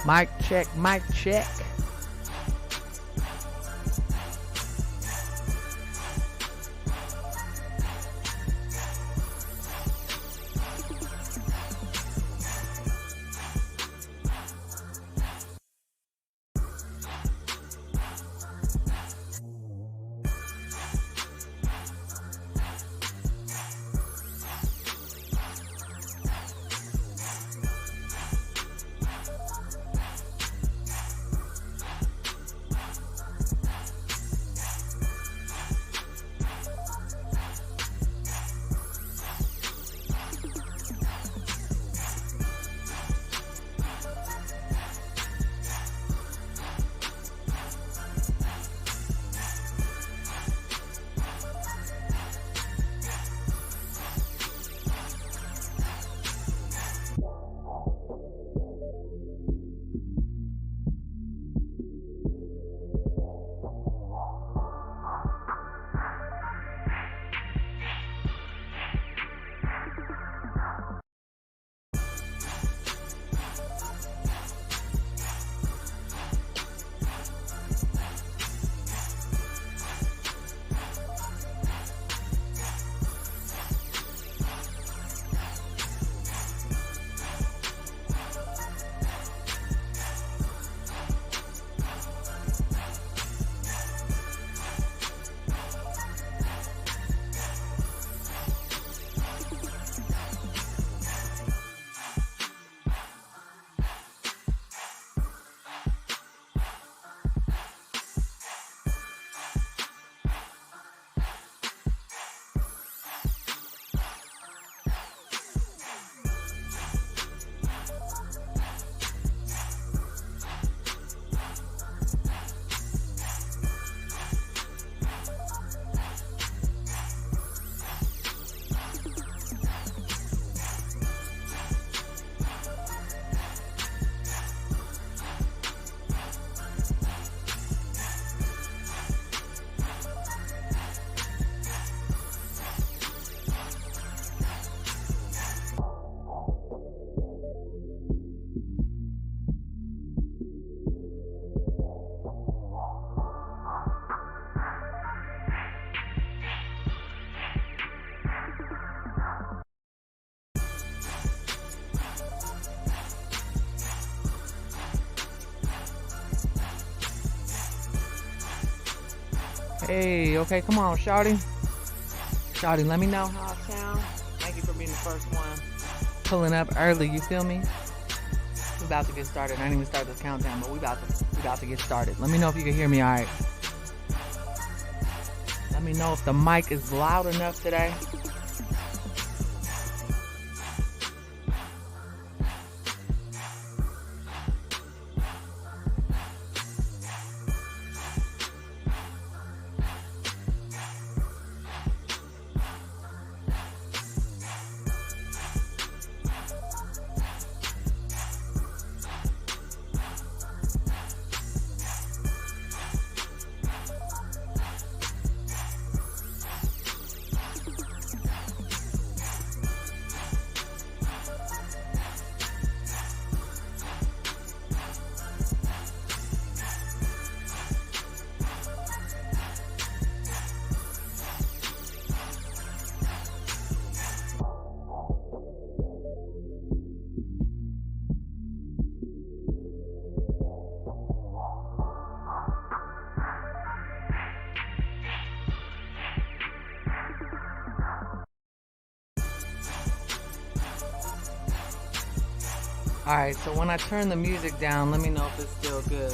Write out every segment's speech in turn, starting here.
Mic check, mic check. Hey, okay, come on, Shawty. Shawty, let me know how I sound. Thank you for being the first one. Pulling up early, you feel me? We about to get started. I didn't even start this countdown, but we about to get started. Let me know if you can hear me all right. Let me know if the mic is loud enough today. Alright, so when I turn the music down, let me know if it's still good.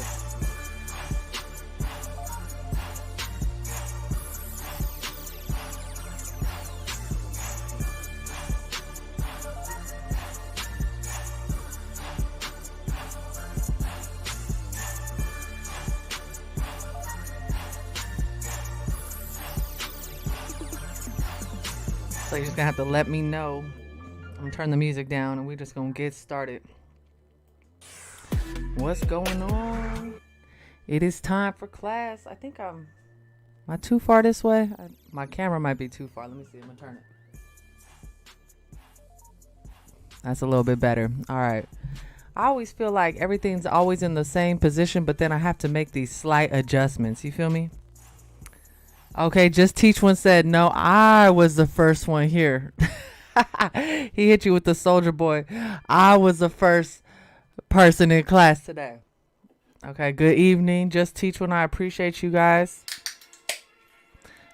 So you're just gonna have to let me know. I'm gonna turn the music down and we're just gonna get started. What's going on? It is time for class. I think am I too far this way? My camera might be too far. Let me see. I'm gonna turn it. That's a little bit better. All right. I always feel like everything's always in the same position, but then I have to make these slight adjustments. You feel me? Okay, just teach one said, no, I was the first one here. He hit you with the soldier boy. I was the first person in class today. Okay, good evening. Just teach one. I appreciate you guys.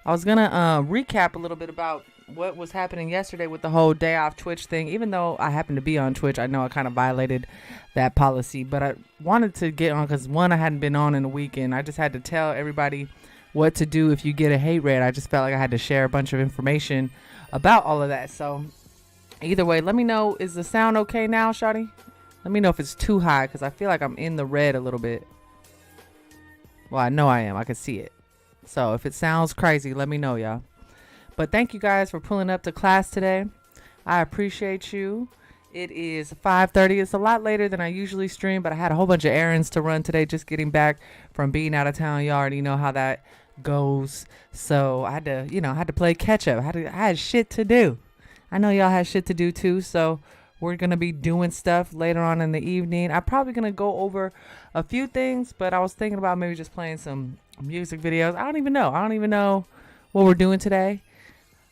I was gonna recap a little bit about what was happening yesterday with the whole day off Twitch thing. Even though I happened to be on Twitch, I know I kind of violated that policy, but I wanted to get on because one, I hadn't been on in a weekend. I just had to tell everybody what to do if you get a hate raid. I just felt like I had to share a bunch of information about all of that. So either way, let me know, is the sound okay now, Shawty? Let me know if it's too high because I feel like I'm in the red a little bit. Well, I know I am. I can see it. So if it sounds crazy, let me know, y'all. But thank you guys for pulling up to class today. I appreciate you. It is 5:30. It's a lot later than I usually stream, but I had a whole bunch of errands to run today, just getting back from being out of town. You already know how that goes. So I had to, I had to play catch up. I had shit to do. I know y'all had shit to do too. So we're going to be doing stuff later on in the evening. I'm probably going to go over a few things, but I was thinking about maybe just playing some music videos. I don't even know what we're doing today.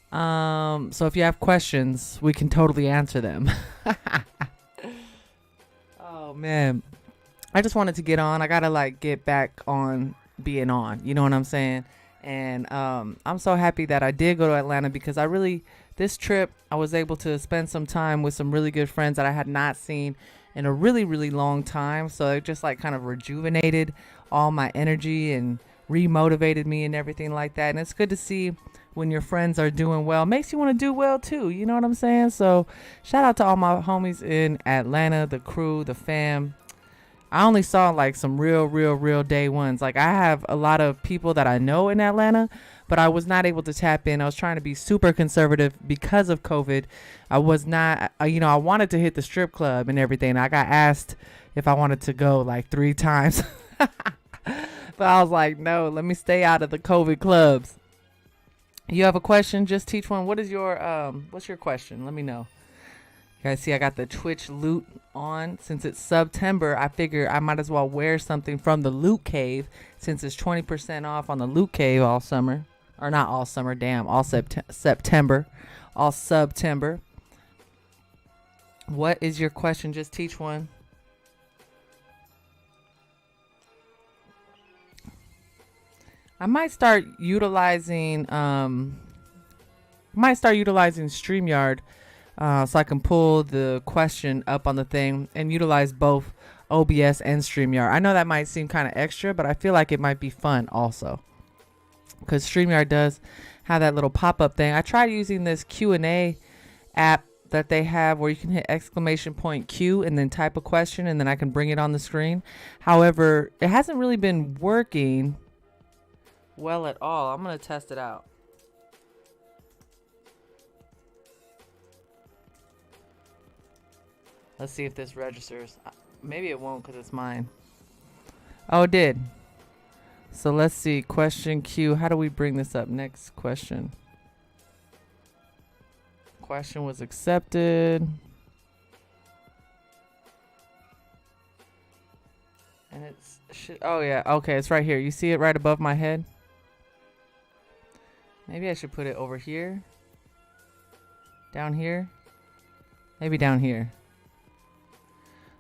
So if you have questions, we can totally answer them. Oh man, I just wanted to get on. I gotta get back on being on, you know what I'm saying? And I'm so happy that I did go to Atlanta because this trip I was able to spend some time with some really good friends that I had not seen in a really, really long time. So it just kind of rejuvenated all my energy and remotivated me and everything like that. And it's good to see when your friends are doing well. Makes you want to do well too, you know what I'm saying? So shout out to all my homies in Atlanta, the crew, the fam. I only saw some real day ones. I have a lot of people that I know in Atlanta, but I was not able to tap in. I was trying to be super conservative because of COVID. I was not, I wanted to hit the strip club and everything. I got asked if I wanted to go 3 times. But I was like, no, let me stay out of the COVID clubs. You have a question? Just teach one. What is what's your question? Let me know. You guys see I got the Twitch loot on. Since it's September, I figure I might as well wear something from the loot cave since it's 20% off on the loot cave all summer. Or not all summer, damn, all September. All September. What is your question? Just teach one. I might start utilizing StreamYard so I can pull the question up on the thing and utilize both OBS and StreamYard. I know that might seem kind of extra, but I feel like it might be fun also because StreamYard does have that little pop-up thing. I tried using this Q&A app that they have where you can hit !Q and then type a question and then I can bring it on the screen. However, it hasn't really been working well at all. I'm gonna test it out. Let's see if this registers. Maybe it won't because it's mine. Oh, it did. So let's see. Question Q. How do we bring this up? Next question. Question was accepted. And it's oh yeah, okay, it's right here. You see it right above my head? Maybe I should put it over here. Down here. Maybe down here.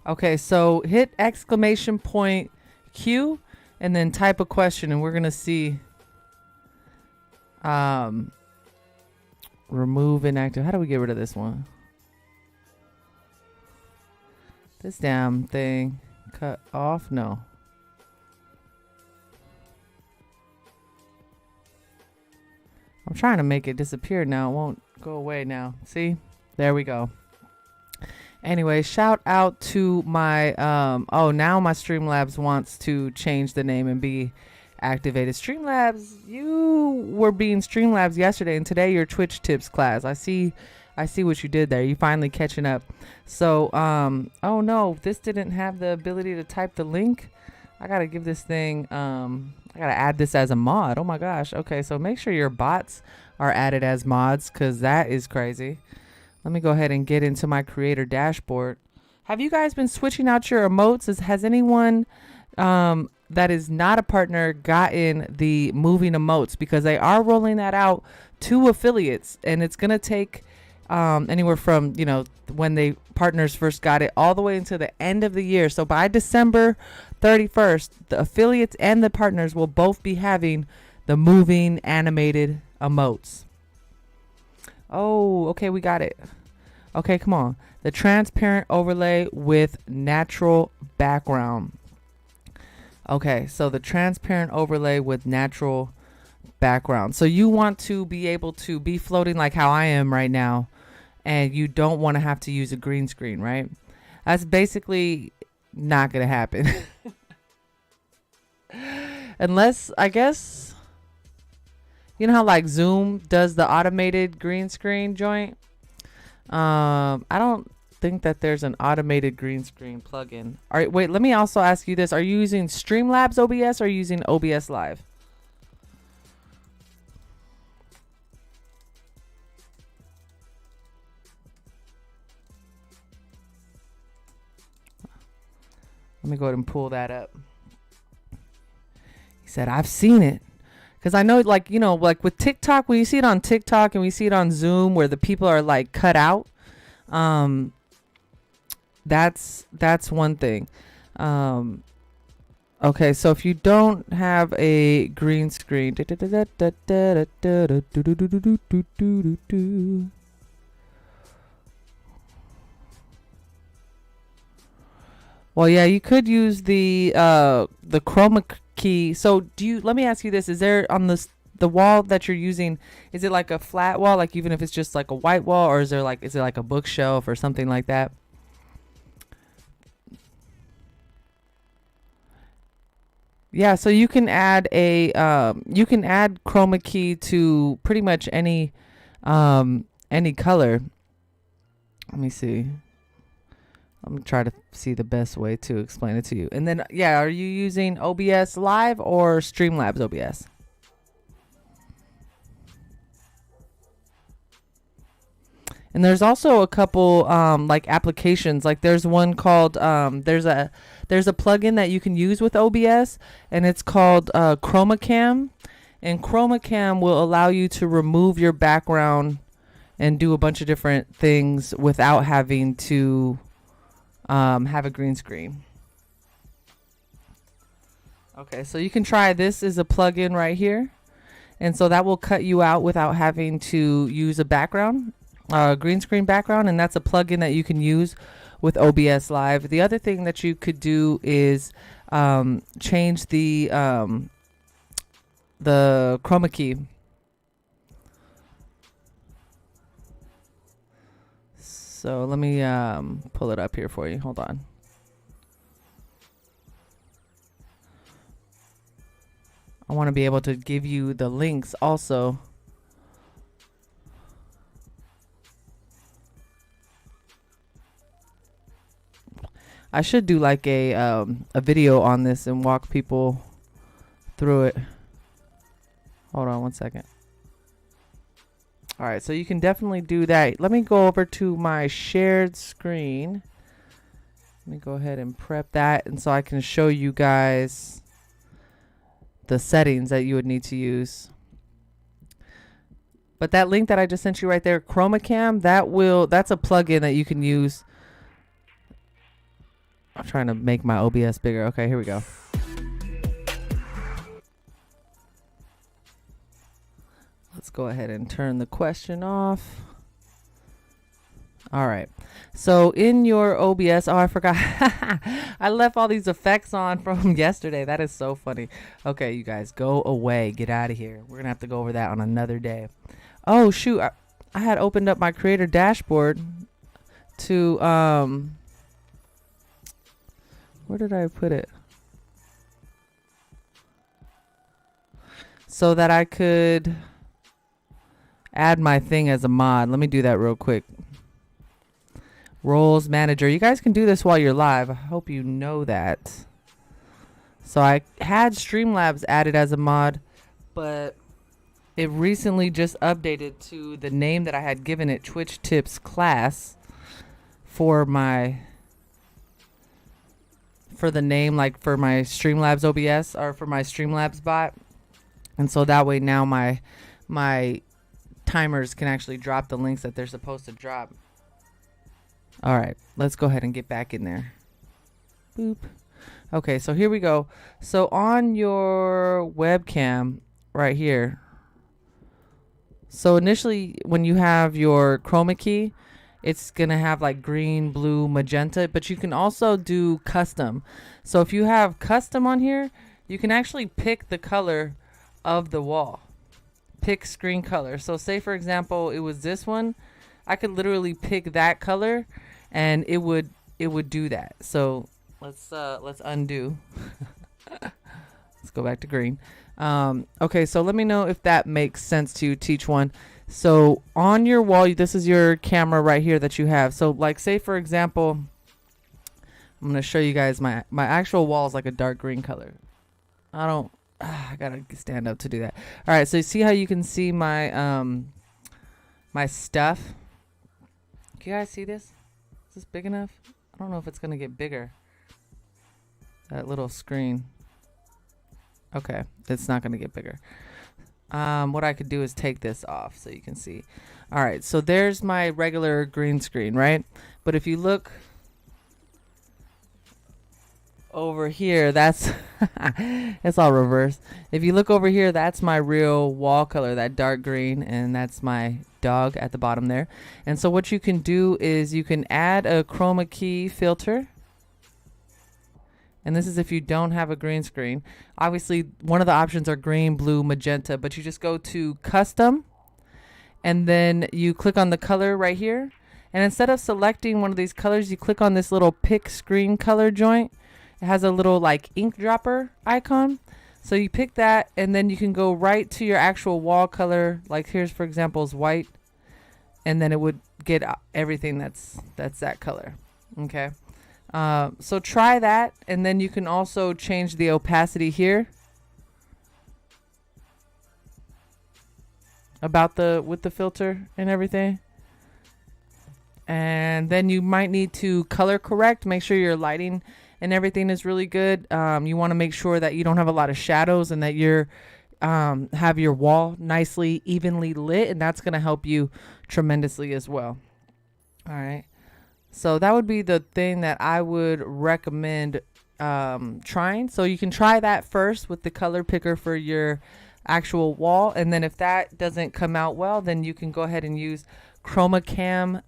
Okay, so hit !Q and then type a question and we're gonna see remove inactive. How do we get rid of this one? This damn thing. Cut off? No. I'm trying to make it disappear now. It won't go away now. See? There we go. Anyway, shout out to my oh, now my Streamlabs wants to change the name and be activated. Streamlabs, you were being Streamlabs yesterday and today your Twitch tips class. I see what you did there. You finally catching up. So oh no, this didn't have the ability to type the link. I gotta give this thing I gotta add this as a mod. Oh my gosh. Okay, so make sure your bots are added as mods because that is crazy. Let me go ahead and get into my creator dashboard. Have you guys been switching out your emotes? Has anyone that is not a partner gotten the moving emotes? Because they are rolling that out to affiliates, and it's going to take anywhere from, when they partners first got it all the way into the end of the year. So by December 31st, the affiliates and the partners will both be having the moving animated emotes. Oh, okay, we got it. Okay, come on. The transparent overlay with natural background. Okay, so the transparent overlay with natural background. So you want to be able to be floating like how I am right now, and you don't want to have to use a green screen, right? That's basically not going to happen. Unless, I guess, you know how like Zoom does the automated green screen joint? I don't think that there's an automated green screen plugin. All right, wait, let me also ask you this. Are you using Streamlabs OBS or are you using OBS Live? Let me go ahead and pull that up. He said, I've seen it. Because I know, like, like with TikTok, when you see it on TikTok and we see it on Zoom where the people are like cut out, that's one thing. Okay, so if you don't have a green screen, well, yeah, you could use the chroma key. So let me ask you this. Is there on the wall that you're using, is it like a flat wall, like even if it's just like a white wall, or is it like a bookshelf or something like that? Yeah, so you can add chroma key to pretty much any color. Let me see. I'm gonna try to see the best way to explain it to you. And then, yeah, are you using OBS Live or Streamlabs OBS? And there's also a couple like applications. Like there's one called there's a plugin that you can use with OBS, and it's called Chroma Cam. And Chroma Cam will allow you to remove your background and do a bunch of different things without having to have a green screen. Okay, so you can try this as a plugin right here, and so that will cut you out without having to use a background, green screen background, and that's a plugin that you can use with OBS Live. The other thing that you could do is change the chroma key. So let me pull it up here for you. Hold on. I want to be able to give you the links also. I should do like a video on this and walk people through it. Hold on one second. All right, so you can definitely do that. Let me go over to my shared screen. Let me go ahead and prep that, and so I can show you guys the settings that you would need to use. But that link that I just sent you right there, Chroma Cam, that's a plugin that you can use. I'm trying to make my OBS bigger. Okay, here we go. Let's go ahead and turn the question off. All right. So in your OBS, I forgot. I left all these effects on from yesterday. That is so funny. Okay, you guys, go away. Get out of here. We're going to have to go over that on another day. Oh, shoot. I had opened up my creator dashboard to, where did I put it? So that I could add my thing as a mod. Let me do that real quick. Roles manager. You guys can do this while you're live. I hope you know that. So I had Streamlabs added as a mod, but it recently just updated to the name that I had given it, Twitch Tips Class, for my for the name, like for my Streamlabs OBS or for my Streamlabs bot. And so that way now my timers can actually drop the links that they're supposed to drop. All right, let's go ahead and get back in there. Boop. Okay, so here we go. So on your webcam right here, so initially when you have your chroma key, it's gonna have like green, blue, magenta, but you can also do custom. So if you have custom on here, you can actually pick the color of the wall. Pick screen color. So say for example it was this one, I could literally pick that color and it would do that. So let's undo. Let's go back to green. Okay, so let me know if that makes sense to you, Teach One. So on your wall, this is your camera right here that you have. So like say for example, I'm gonna show you guys my actual wall is like a dark green color. I gotta stand up to do that. All right, so you see how you can see my my stuff. Can you guys see this? Is this big enough? I don't know if it's gonna get bigger. That little screen. Okay, it's not gonna get bigger. What I could do is take this off so you can see. All right, so there's my regular green screen, right? But if you look over here, that's it's all reversed. If you look over here, that's my real wall color, that dark green, and that's my dog at the bottom there. And so what you can do is you can add a chroma key filter. And this is if you don't have a green screen. Obviously, one of the options are green, blue, magenta, but you just go to custom and then you click on the color right here. And instead of selecting one of these colors, you click on this little pick screen color joint. It has a little like ink dropper icon. So you pick that and then you can go right to your actual wall color. Like here's, for example, is white. And then it would get everything that's that color. Okay. So try that, and then you can also change the opacity here with the filter and everything. And then you might need to color correct, make sure your lighting and everything is really good. You want to make sure that you don't have a lot of shadows and that you're have your wall nicely evenly lit, and that's going to help you tremendously as well. All right. So that would be the thing that I would recommend trying. So you can try that first with the color picker for your actual wall. And then if that doesn't come out well, then you can go ahead and use chromacam.me.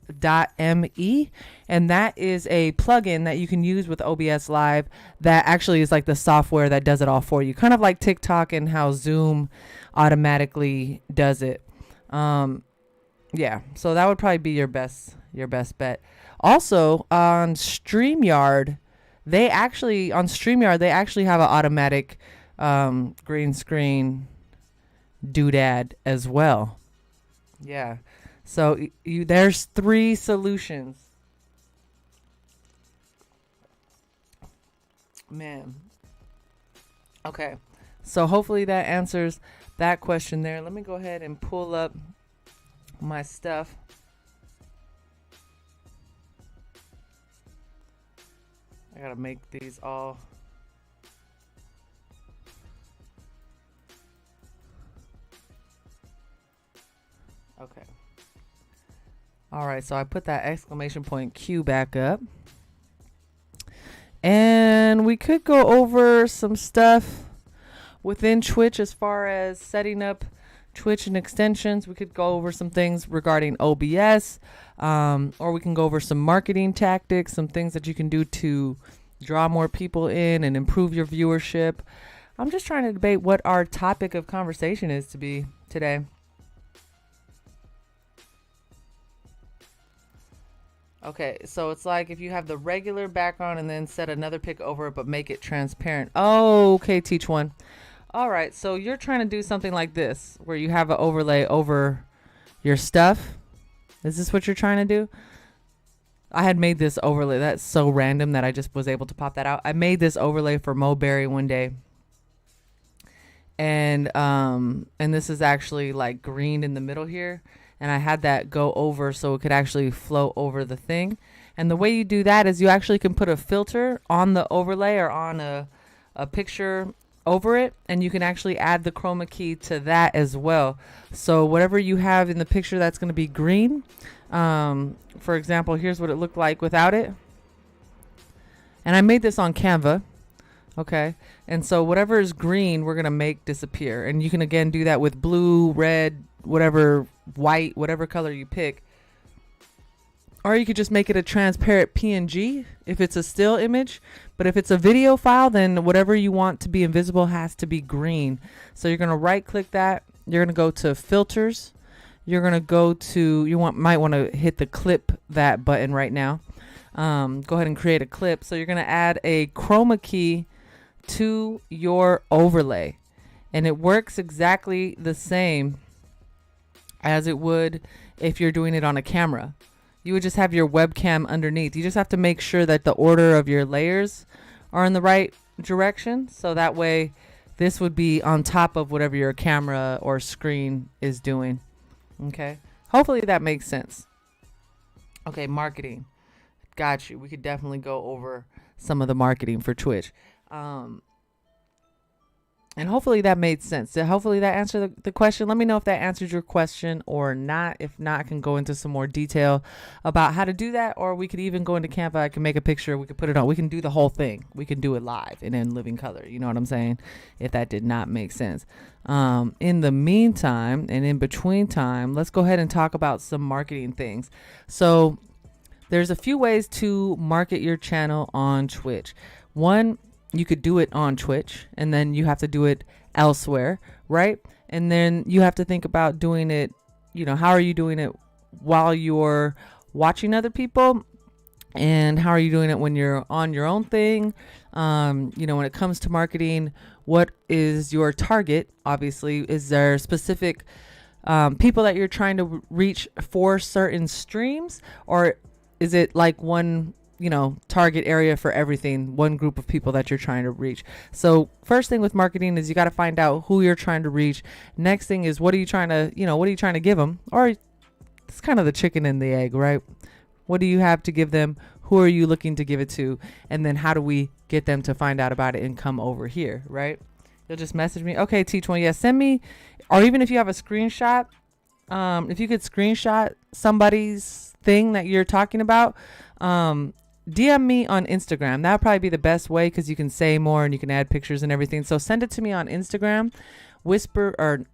And that is a plugin that you can use with OBS Live that actually is like the software that does it all for you. Kind of like TikTok and how Zoom automatically does it. Yeah, so that would probably be your best bet. Also, on StreamYard, they actually have an automatic green screen doodad as well. Yeah. So there's 3 solutions. Man. Okay. So hopefully that answers that question there. Let me go ahead and pull up my stuff. I gotta make these all. Okay. All right, so I put that exclamation point Q back up. And we could go over some stuff within Twitch as far as setting up Twitch and extensions. We could go over some things regarding OBS, or we can go over some marketing tactics, some things that you can do to draw more people in and improve your viewership. I'm just trying to debate what our topic of conversation is to be today. Okay, so it's like if you have the regular background and then set another pic over it, but make it transparent. Oh, okay, Teach One. All right, so you're trying to do something like this, where you have an overlay over your stuff. Is this what you're trying to do? I had made this overlay. That's so random that I just was able to pop that out. I made this overlay for Mulberry one day. And this is actually like green in the middle here. And I had that go over so it could actually flow over the thing. And the way you do that is you actually can put a filter on the overlay or on a picture over it, and you can actually add the chroma key to that as well. So whatever you have in the picture that's going to be green, for example, here's what it looked like without it. And I made this on Canva. Okay. And so whatever is green, we're going to make disappear. And you can again do that with blue, red, whatever, white, whatever color you pick. Or you could just make it a transparent PNG if it's a still image. But if it's a video file, then whatever you want to be invisible has to be green. So you're going to right click that. You're going to go to filters. You're going to go to, might want to hit the clip that button right now. Go ahead and create a clip. So you're going to add a chroma key to your overlay. And it works exactly the same as it would if you're doing it on a camera. You would just have your webcam underneath. You just have to make sure that the order of your layers are in the right direction. So that way this would be on top of whatever your camera or screen is doing. Okay. Hopefully that makes sense. Okay. Marketing. Got you. We could definitely go over some of the marketing for Twitch. And hopefully that made sense. Hopefully that answered the question. Let me know if that answered your question or not. If not, I can go into some more detail about how to do that. Or we could even go into Canva. I can make a picture. We could put it on. We can do the whole thing. We can do it live and in living color. You know what I'm saying? If that did not make sense. In the meantime and in between time, let's go ahead and talk about some marketing things. So there's a few ways to market your channel on Twitch. One, you could do it on Twitch and then you have to do it elsewhere, right? And then you have to think about doing it, how are you doing it while you're watching other people? And how are you doing it when you're on your own thing? When it comes to marketing, what is your target? Obviously, is there specific people that you're trying to reach for certain streams? Or is it like one target area for everything, one group of people that you're trying to reach? So first thing with marketing is you got to find out who you're trying to reach. Next thing is what are you trying to give them? Or it's kind of the chicken and the egg, right? What do you have to give them? Who are you looking to give it to? And then how do we get them to find out about it and come over here, right? You'll just message me. Okay, Teach One. Yeah, send me, or even if you have a screenshot, if you could screenshot somebody's thing that you're talking about, DM me on Instagram. That would probably be the best way because you can say more and you can add pictures and everything. So send it to me on Instagram. DM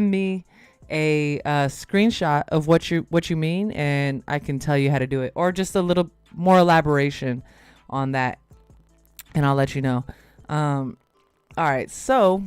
me a screenshot of what you mean, and I can tell you how to do it, or just a little more elaboration on that, and I'll let you know. All right, so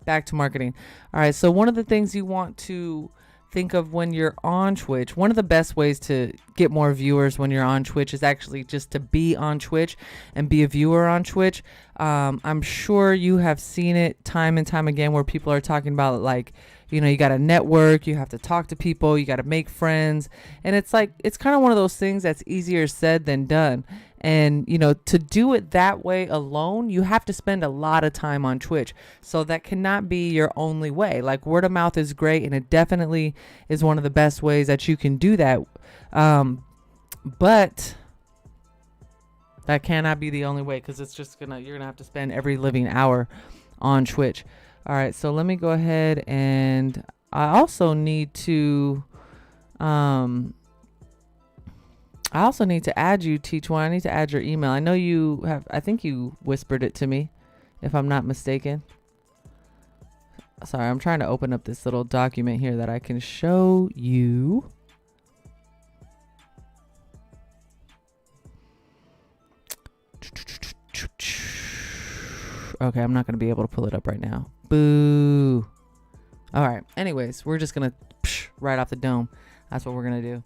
back to marketing. All right, so one of the things you want to think of when you're on Twitch, one of the best ways to get more viewers when you're on Twitch is actually just to be on Twitch and be a viewer on Twitch. I'm sure you have seen it time and time again where people are talking about, like, you got to network, you have to talk to people, you got to make friends. And it's like, it's kind of one of those things that's easier said than done. And, to do it that way alone, you have to spend a lot of time on Twitch. So that cannot be your only way. Like, word of mouth is great, and it definitely is one of the best ways that you can do that. But that cannot be the only way, because it's just you're gonna have to spend every living hour on Twitch. All right, so let me go ahead, and I also need to add you, Teach One. I need to add your email. I know you have, I think you whispered it to me, if I'm not mistaken. Sorry, I'm trying to open up this little document here that I can show you. Okay, I'm not going to be able to pull it up right now. Boo. All right. Anyways, we're just going to right off the dome. That's what we're going to do.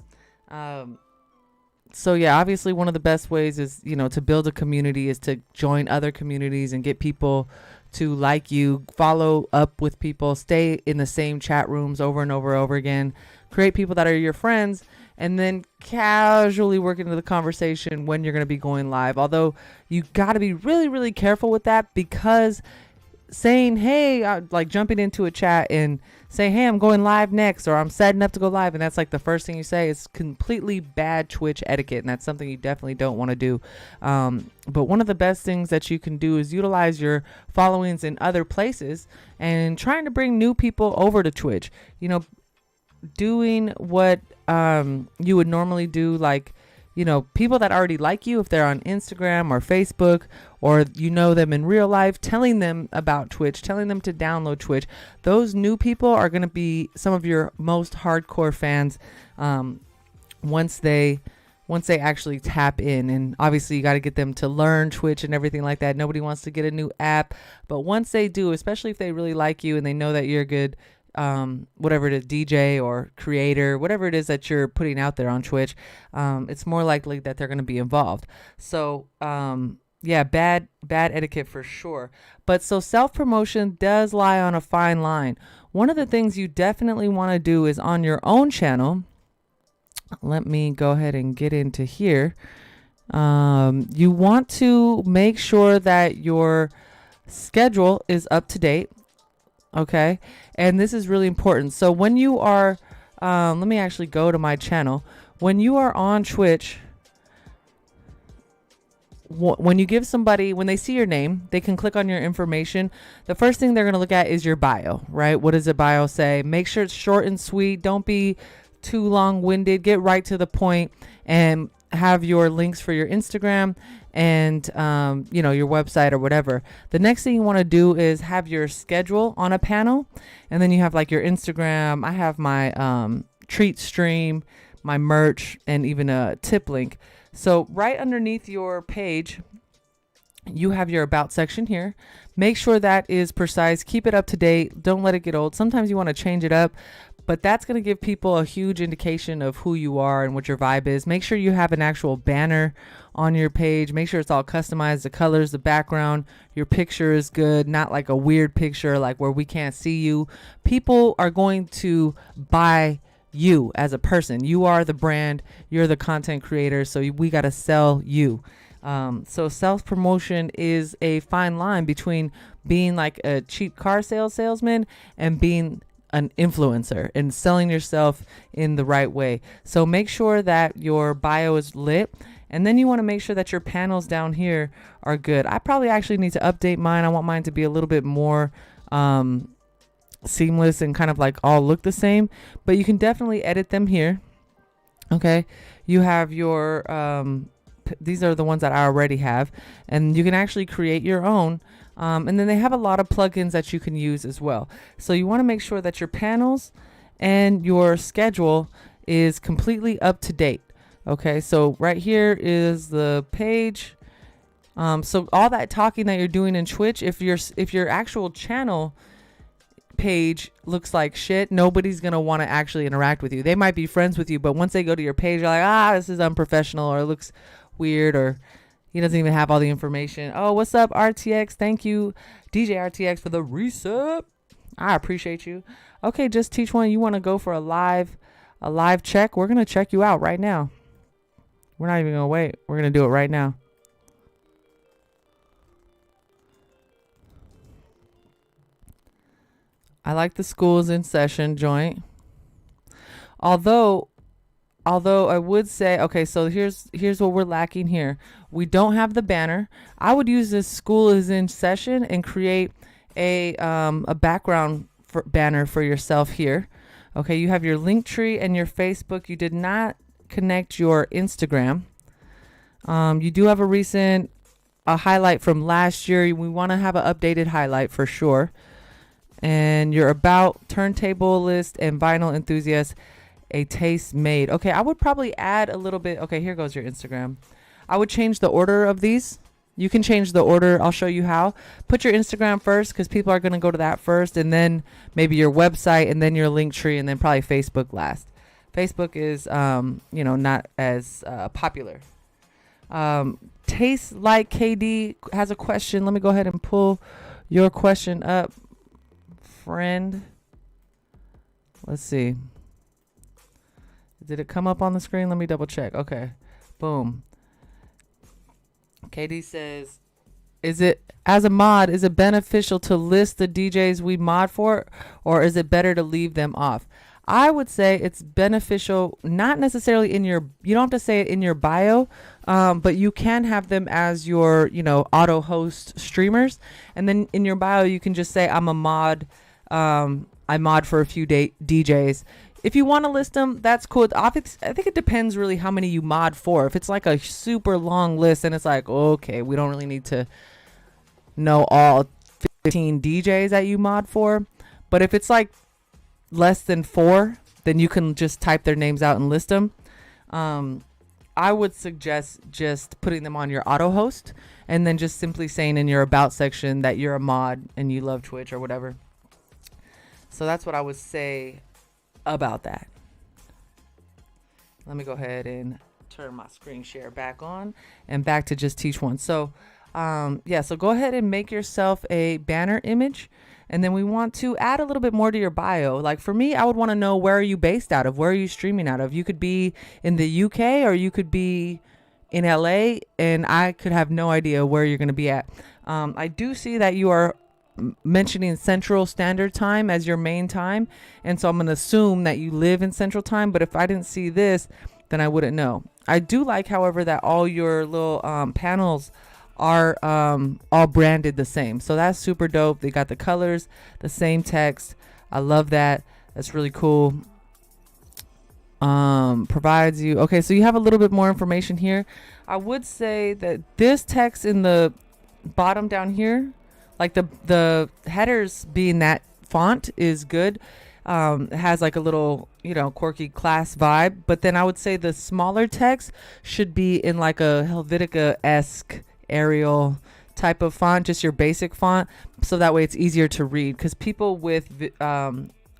So yeah, obviously one of the best ways is, to build a community is to join other communities and get people to like you, follow up with people, stay in the same chat rooms over and over again, create people that are your friends, and then casually work into the conversation when you're going to be going live. Although you got to be really, really careful with that, because saying, hey, like jumping into a chat and say, hey, I'm going live next, or I'm setting up to go live, and that's like the first thing you say. It's completely bad Twitch etiquette, and that's something you definitely don't want to do. But one of the best things that you can do is utilize your followings in other places and trying to bring new people over to Twitch. You know, doing what you would normally do, like, you know, people that already like you, if they're on Instagram or Facebook, or you know them in real life, telling them about Twitch, telling them to download Twitch. Those new people are going to be some of your most hardcore fans once they actually tap in. And obviously you got to get them to learn Twitch and everything like that. Nobody wants to get a new app, but once they do, especially if they really like you and they know that you're good, whatever it is, DJ or creator, whatever it is that you're putting out there on Twitch, it's more likely that they're going to be involved. So yeah, bad etiquette for sure. But so self-promotion does lie on a fine line. One of the things you definitely want to do is on your own channel. Let me go ahead and get into here. You want to make sure that your schedule is up to date. Okay. And this is really important. So when you are, let me actually go to my channel. When you are on Twitch, when you give somebody, when they see your name, they can click on your information. The first thing they're going to look at is your bio, right? What does the bio say? Make sure it's short and sweet. Don't be too long-winded. Get right to the point and have your links for your Instagram and you know, your website or whatever. The next thing you want to do is have your schedule on a panel, and then you have like your Instagram. I have my treat stream, my merch, and even a tip link. So right underneath your page, you have your about section here. Make sure that is precise. Keep it up to date. Don't let it get old. Sometimes you want to change it up, but that's going to give people a huge indication of who you are and what your vibe is. Make sure you have an actual banner on your page. Make sure it's all customized, the colors, the background, your picture is good, not like a weird picture like where we can't see you. People are going to buy you as a person. You are the brand, you're the content creator, so we got to sell you. So self-promotion is a fine line between being like a cheap car salesman and being an influencer and selling yourself in the right way. So make sure that your bio is lit, and then you want to make sure that your panels down here are good. I probably actually need to update mine. I want mine to be a little bit more seamless and kind of like all look the same, but you can definitely edit them here. Okay, you have your these are the ones that I already have, and you can actually create your own. And then they have a lot of plugins that you can use as well. So you want to make sure that your panels and your schedule is completely up to date. Okay, so right here is the page. So all that talking that you're doing in Twitch, if your actual channel page looks like shit, nobody's gonna want to actually interact with you. They might be friends with you, but once they go to your page, they're like, this is unprofessional, or it looks weird, or he doesn't even have all the information. Oh, what's up, RTX? Thank you, DJ RTX, for the reset. I appreciate you. Okay, just teach one. You want to go for a live check? We're gonna check you out right now. We're not even gonna wait. We're gonna do it right now. I like the schools in session joint. Although I would say, okay, so here's what we're lacking here. We don't have the banner. I would use this school is in session and create a background banner for yourself here. Okay, you have your link tree and your Facebook. You did not connect your Instagram. You do have a highlight from last year. We want to have an updated highlight for sure. And your about, turntable list, and vinyl enthusiast, a taste made. Okay, I would probably add a little bit. Okay, here goes your Instagram. I would change the order of these. You can change the order. I'll show you how. Put your Instagram first, because people are going to go to that first, and then maybe your website, and then your link tree, and then probably Facebook last. Facebook is, not as popular. Taste Like KD has a question. Let me go ahead and pull your question up, friend. Let's see. Did it come up on the screen? Let me double check. Okay. Boom. KD says, Is it, as a mod, is it beneficial to list the DJs we mod for, or is it better to leave them off? I would say it's beneficial, not necessarily in your, you don't have to say it in your bio, but you can have them as your, auto host streamers. And then in your bio, you can just say, I'm a mod. I mod for a few DJs. If you want to list them, that's cool. I think it depends really how many you mod for. If it's like a super long list and it's like, okay, we don't really need to know all 15 DJs that you mod for. But if it's like less than 4, then you can just type their names out and list them. I would suggest just putting them on your auto host and then just simply saying in your about section that you're a mod and you love Twitch or whatever. So that's what I would say about that. Let me go ahead and turn my screen share back on and back to just teach one. So so go ahead and make yourself a banner image, and then we want to add a little bit more to your bio. Like for me, I would want to know, where are you based out of? Where are you streaming out of? You could be in the UK or you could be in LA, and I could have no idea where you're going to be at. I do see that you are mentioning Central Standard Time as your main time, and so I'm going to assume that you live in Central Time, but if I didn't see this, then I wouldn't know. I do like, however, that all your little panels are all branded the same, so that's super dope. They got the colors, the same text. I love that. That's really cool. Provides you, okay, so you have a little bit more information here. I would say that this text in the bottom down here, like the headers being that font, is good. It has like a little, quirky class vibe. But then I would say the smaller text should be in like a Helvetica-esque Arial type of font, just your basic font, so that way it's easier to read. Because people with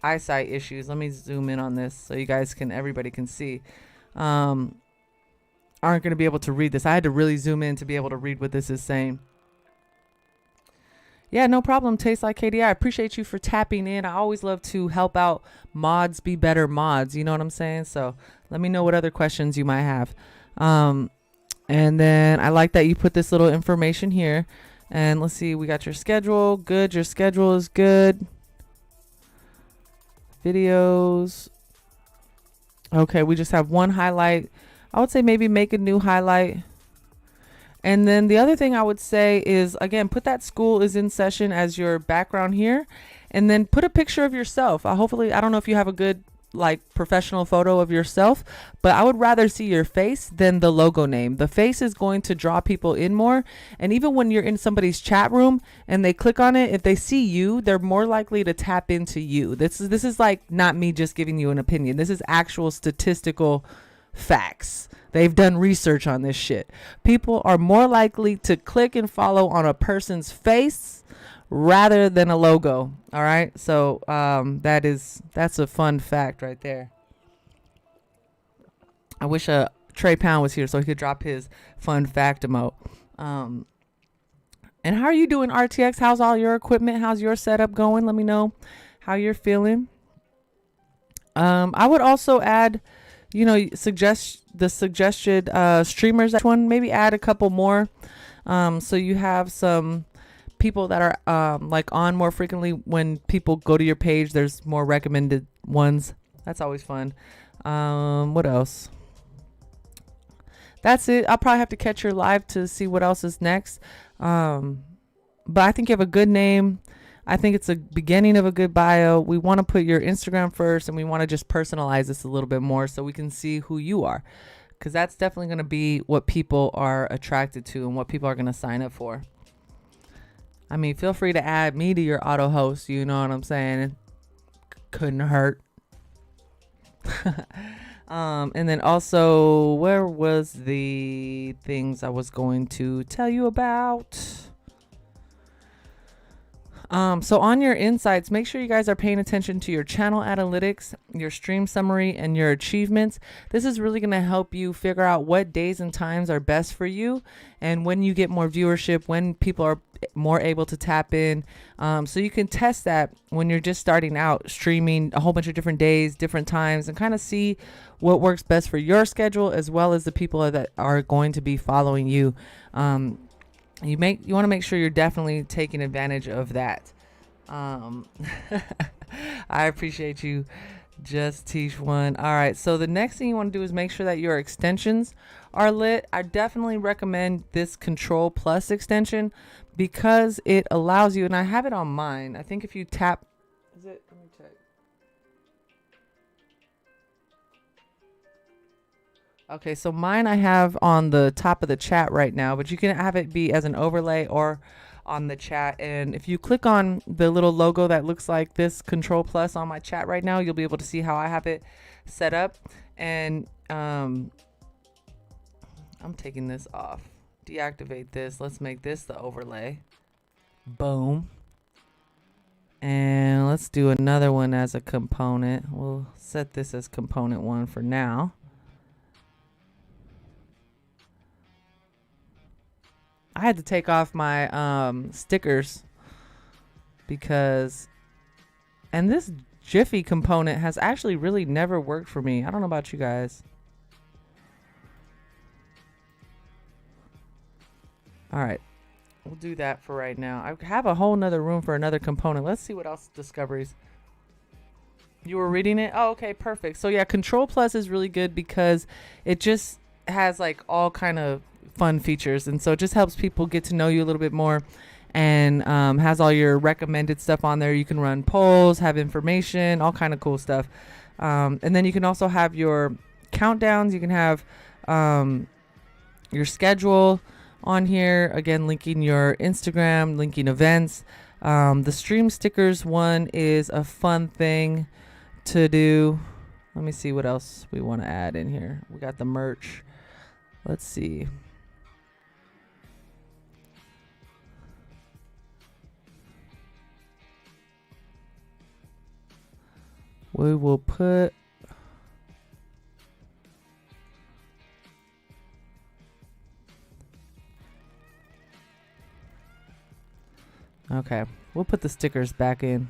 eyesight issues, let me zoom in on this so you guys everybody can see, aren't going to be able to read this. I had to really zoom in to be able to read what this is saying. Yeah, no problem. Tastes like KDI. I appreciate you for tapping in. I always love to help out mods be better mods. You know what I'm saying? So let me know what other questions you might have. And then I like that you put this little information here. And let's see, we got your schedule. Good. Your schedule is good. Videos. Okay, we just have one highlight. I would say maybe make a new highlight. And then the other thing I would say is, again, put that school is in session as your background here, and then put a picture of yourself. Hopefully, I don't know if you have a good professional photo of yourself, but I would rather see your face than the logo name. The face is going to draw people in more. And even when you're in somebody's chat room and they click on it, if they see you, they're more likely to tap into you. This is like not me just giving you an opinion. This is actual statistical facts. They've done research on this shit. People are more likely to click and follow on a person's face rather than a logo. All right. So that's a fun fact right there. I wish Trey Pound was here so he could drop his fun fact emote. And how are you doing, RTX? How's all your equipment? How's your setup going? Let me know how you're feeling. I would also add, suggest the suggested streamers. That one, maybe add a couple more, so you have some people that are on more frequently. When people go to your page, there's more recommended ones. That's always fun. What else? That's it. I'll probably have to catch your live to see what else is next. But I think you have a good name. I think it's a beginning of a good bio. We want to put your Instagram first, and we want to just personalize this a little bit more so we can see who you are, because that's definitely going to be what people are attracted to and what people are going to sign up for. I mean, feel free to add me to your auto host. You know what I'm saying? It couldn't hurt. And then also, where was the things I was going to tell you about? So on your insights, make sure you guys are paying attention to your channel analytics, your stream summary, and your achievements. This is really going to help you figure out what days and times are best for you, and when you get more viewership, when people are more able to tap in. So you can test that when you're just starting out, streaming a whole bunch of different days, different times, and kind of see what works best for your schedule, as well as the people that are going to be following you. You want to make sure you're definitely taking advantage of that. Um, I appreciate you. Just teach one. All right. So the next thing you want to do is make sure that your extensions are lit. I definitely recommend this Control Plus extension because it allows you, and I have it on mine. I think if you tap, is it? Let me check. Okay, so mine I have on the top of the chat right now, but you can have it be as an overlay or on the chat. And if you click on the little logo that looks like this Control Plus on my chat right now, you'll be able to see how I have it set up. And I'm taking this off. Deactivate this. Let's make this the overlay. Boom. And let's do another one as a component. We'll set this as component 1 for now. I had to take off my stickers because, and this Jiffy component has actually really never worked for me. I don't know about you guys. All right, we'll do that for right now. I have a whole nother room for another component. Let's see what else discoveries. You were reading it? Oh, okay, perfect. So yeah, Control Plus is really good because it just has like all kind of fun features, and so it just helps people get to know you a little bit more, and has all your recommended stuff on there. You can run polls, have information, all kind of cool stuff, and then you can also have your countdowns. You can have your schedule on here, again linking your Instagram, linking events. The stream stickers one is a fun thing to do. Let me see what else we want to add in here. We got the merch. Let's see. We will put okay, we'll put the stickers back in.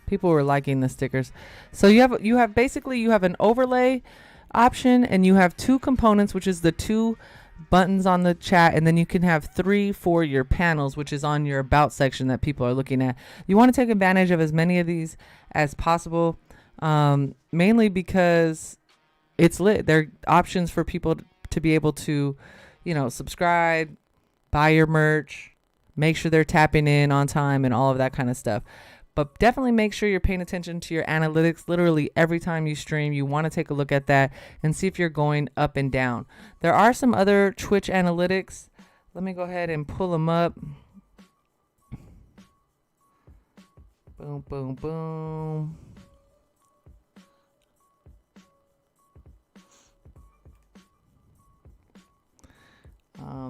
People were liking the stickers. So you have basically you have an overlay option, and you have 2 components, which is the 2 buttons on the chat, and then you can have 3 for your panels, which is on your about section that people are looking at. You want to take advantage of as many of these as possible, mainly because it's lit. They're options for people to be able to, subscribe, buy your merch, make sure they're tapping in on time, and all of that kind of stuff. But definitely make sure you're paying attention to your analytics. Literally every time you stream, you want to take a look at that and see if you're going up and down. There are some other Twitch analytics. Let me go ahead and pull them up. Boom, boom, boom.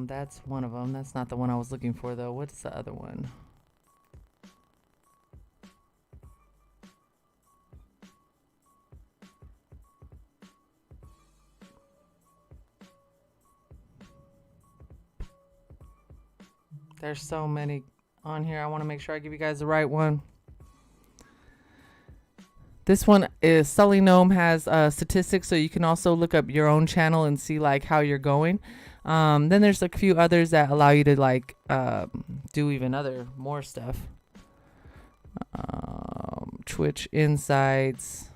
That's one of them. That's not the one I was looking for, though. What's the other one? There's so many on here. I want to make sure I give you guys the right one. This one is Sully Gnome has statistics, so you can also look up your own channel and see like how you're going. Then there's a few others that allow you to like do even more stuff. Twitch Insights.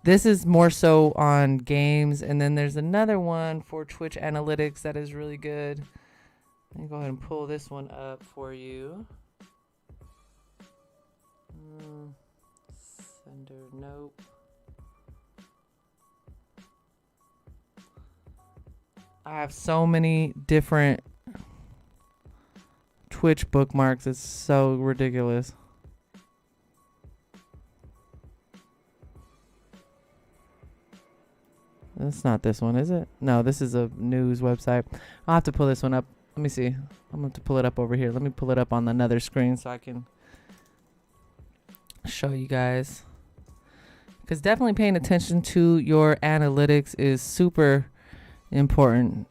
This is more so on games, and then there's another one for Twitch Analytics that is really good. Let me go ahead and pull this one up for you. Sender, nope. I have so many different Twitch bookmarks. It's so ridiculous. That's not this one, is it? No, this is a news website. I'll have to pull this one up. Let me see. I'm going to have to pull it up over here. Let me pull it up on another screen so I can show you guys. Because definitely paying attention to your analytics is super important.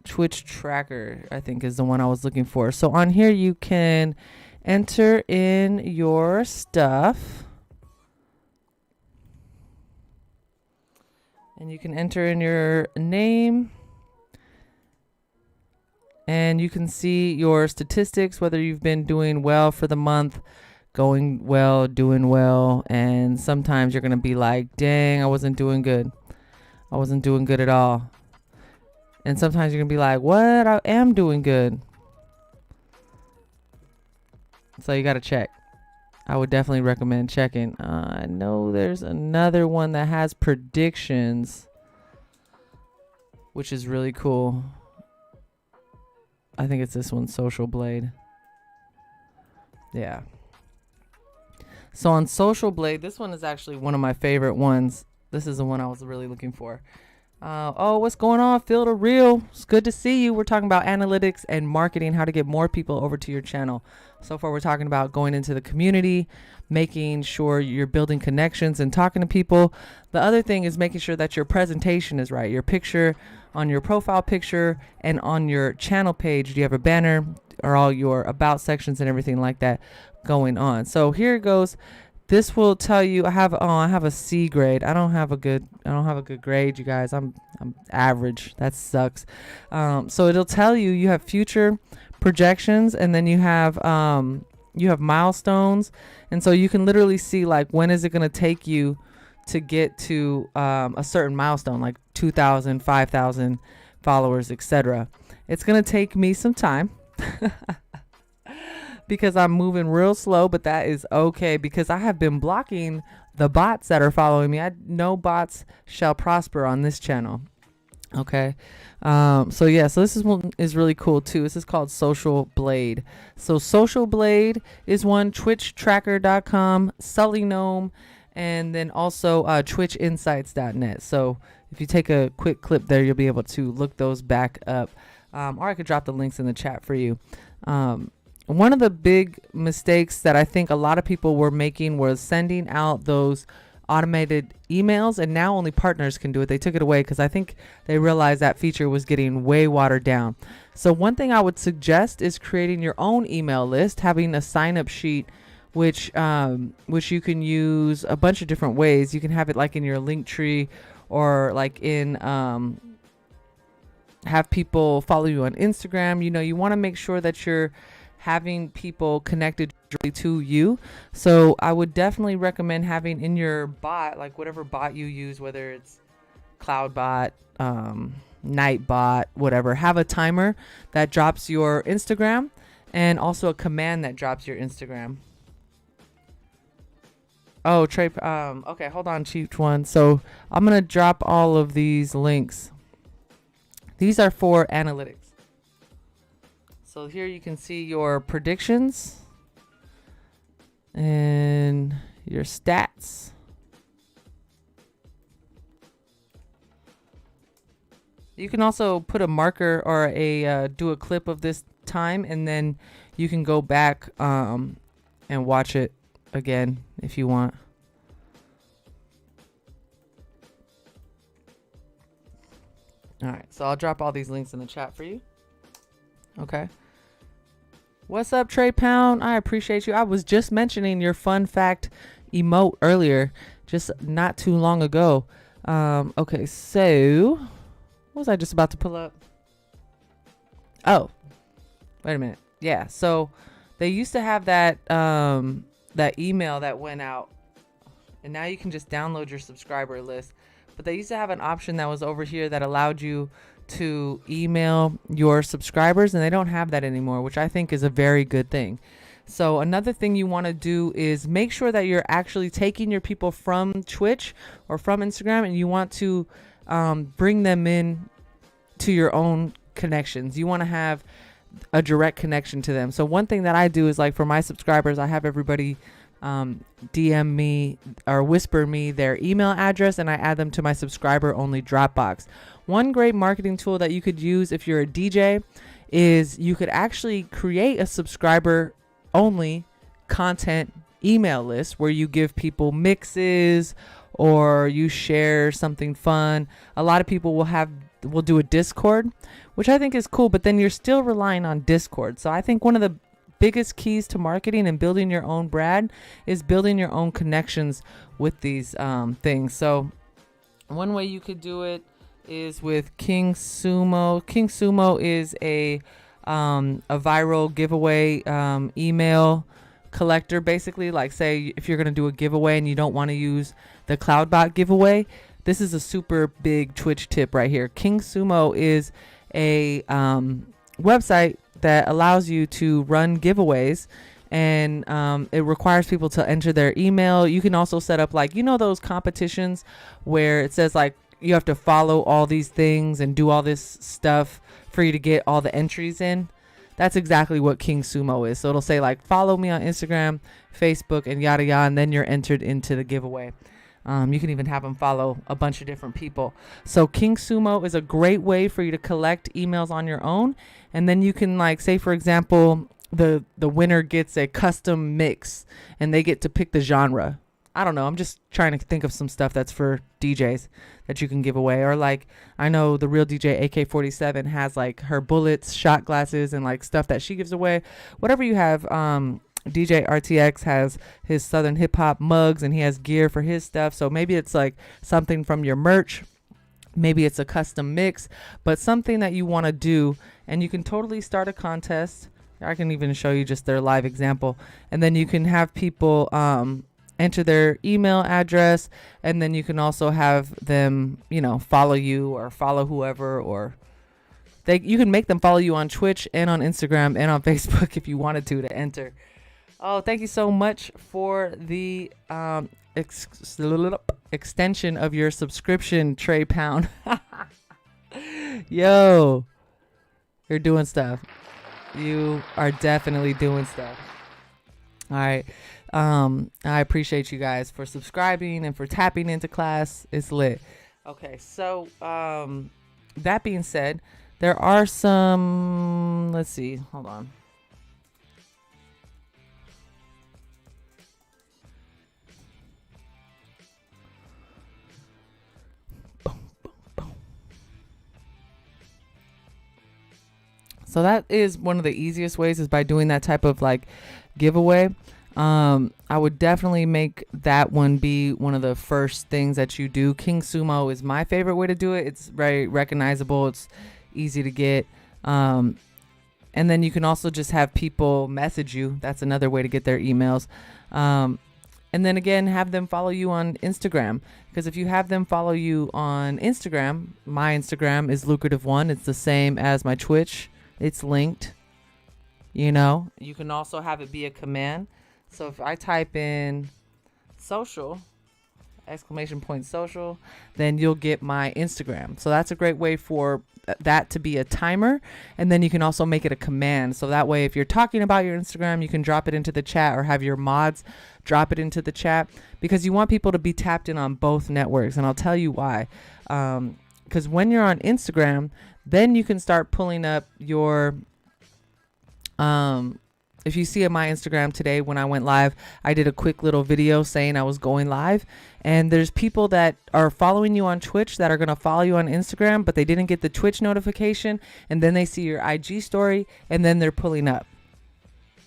Twitch Tracker, I think, is the one I was looking for. So on here, you can enter in your stuff. And you can enter in your name. And you can see your statistics, whether you've been doing well for the month, going well, doing well. And sometimes you're going to be like, dang, I wasn't doing good. I wasn't doing good at all. And sometimes you're going to be like, what? I am doing good. So you got to check. I would definitely recommend checking. I know there's another one that has predictions, which is really cool. I think it's this one, Social Blade. Yeah. So on Social Blade, this one is actually one of my favorite ones. This is the one I was really looking for. Oh, what's going on? Phil the Real. It's good to see you. We're talking about analytics and marketing, how to get more people over to your channel. So far, we're talking about going into the community, making sure you're building connections and talking to people. The other thing is making sure that your presentation is right. Your picture on your profile picture and on your channel page, do you have a banner or all your about sections and everything like that going on? So here it goes. This will tell you I have a C grade. I don't have a good grade, you guys. I'm average. That sucks. So it'll tell you have future projections, and then you have milestones, and so you can literally see like when is it going to take you to get to a certain milestone, like 2,000, 5,000 followers, etc. It's going to take me some time. Because I'm moving real slow, but that is okay because I have been blocking the bots that are following me. No bots shall prosper on this channel. Okay. So this is really cool too. This is called Social Blade. So Social Blade is one, twitchtracker.com, Sully Gnome, and then also twitchinsights.net. So if you take a quick clip there, you'll be able to look those back up. Or I could drop the links in the chat for you. One of the big mistakes that I think a lot of people were making was sending out those automated emails, and now only partners can do it. They took it away because I think they realized that feature was getting way watered down. So one thing I would suggest is creating your own email list, having a sign-up sheet, which you can use a bunch of different ways. You can have it like in your link tree, or like in have people follow you on Instagram. You want to make sure that you're having people connected to you. So I would definitely recommend having in your bot, like whatever bot you use, whether it's Cloudbot, Nightbot, whatever, have a timer that drops your Instagram and also a command that drops your Instagram. Oh, Trey, okay, hold on, Chief One. So I'm going to drop all of these links. These are for analytics. So here you can see your predictions and your stats. You can also put a marker or do a clip of this time, and then you can go back and watch it again if you want. All right, so I'll drop all these links in the chat for you. Okay. What's up, Trey Pound? I appreciate you. I was just mentioning your fun fact emote earlier, just not too long ago. Okay, so what was I just about to pull up? Oh, wait a minute. Yeah, so they used to have that that email that went out, and now you can just download your subscriber list. But they used to have an option that was over here that allowed you to email your subscribers, and they don't have that anymore, which I think is a very good thing. So another thing you want to do is make sure that you're actually taking your people from Twitch or from Instagram, and you want to bring them in to your own connections. You want to have a direct connection to them. So one thing that I do is, like, for my subscribers, I have everybody DM me or whisper me their email address, and I add them to my subscriber only Dropbox. One great marketing tool that you could use if you're a DJ is you could actually create a subscriber only content email list where you give people mixes or you share something fun. A lot of people will do a Discord, which I think is cool, but then you're still relying on Discord. So I think one of the biggest keys to marketing and building your own brand is building your own connections with these things. So one way you could do it is with King Sumo. King Sumo is a a viral giveaway email collector, basically. Like, say if you're going to do a giveaway and you don't want to use the CloudBot giveaway, this is a super big Twitch tip right here. King Sumo is a website that allows you to run giveaways, and it requires people to enter their email. You can also set up, like, those competitions where it says like you have to follow all these things and do all this stuff for you to get all the entries in. That's exactly what King Sumo is. So it'll say like, follow me on Instagram, Facebook, and yada yada, and then you're entered into the giveaway. You can even have them follow a bunch of different people. So King Sumo is a great way for you to collect emails on your own. And then you can, like, say, for example, the winner gets a custom mix and they get to pick the genre. I don't know. I'm just trying to think of some stuff that's for DJs that you can give away. Or like, I know the real DJ AK-47 has like her bullets, shot glasses, and like stuff that she gives away. Whatever you have, DJ RTX has his Southern hip hop mugs and he has gear for his stuff. So maybe it's like something from your merch. Maybe it's a custom mix, but something that you want to do, and you can totally start a contest. I can even show you just their live example, and then you can have people enter their email address, and then you can also have them, follow you or follow whoever, or you can make them follow you on Twitch and on Instagram and on Facebook if you wanted to enter. Oh, thank you so much for the extension of your subscription, Trey Pound. Yo, you're doing stuff. You are definitely doing stuff. All right. I appreciate you guys for subscribing and for tapping into class. It's lit. Okay, so that being said, there are some, let's see, hold on. So that is one of the easiest ways, is by doing that type of like giveaway. I would definitely make that one be one of the first things that you do. King Sumo is my favorite way to do it. It's very recognizable. It's easy to get. And then you can also just have people message you. That's another way to get their emails. And then again, have them follow you on Instagram. Because if you have them follow you on Instagram, my Instagram is Lucrative1. It's the same as my Twitch. It's linked. You can also have it be a command. So if I type in social, ! social, then you'll get my Instagram. So that's a great way for that to be a timer. And then you can also make it a command. So that way, if you're talking about your Instagram, you can drop it into the chat, or have your mods drop it into the chat, because you want people to be tapped in on both networks. And I'll tell you why. Because when you're on Instagram, then you can start pulling up your, if you see in my Instagram today, when I went live, I did a quick little video saying I was going live, and there's people that are following you on Twitch that are going to follow you on Instagram, but they didn't get the Twitch notification, and then they see your IG story, and then they're pulling up.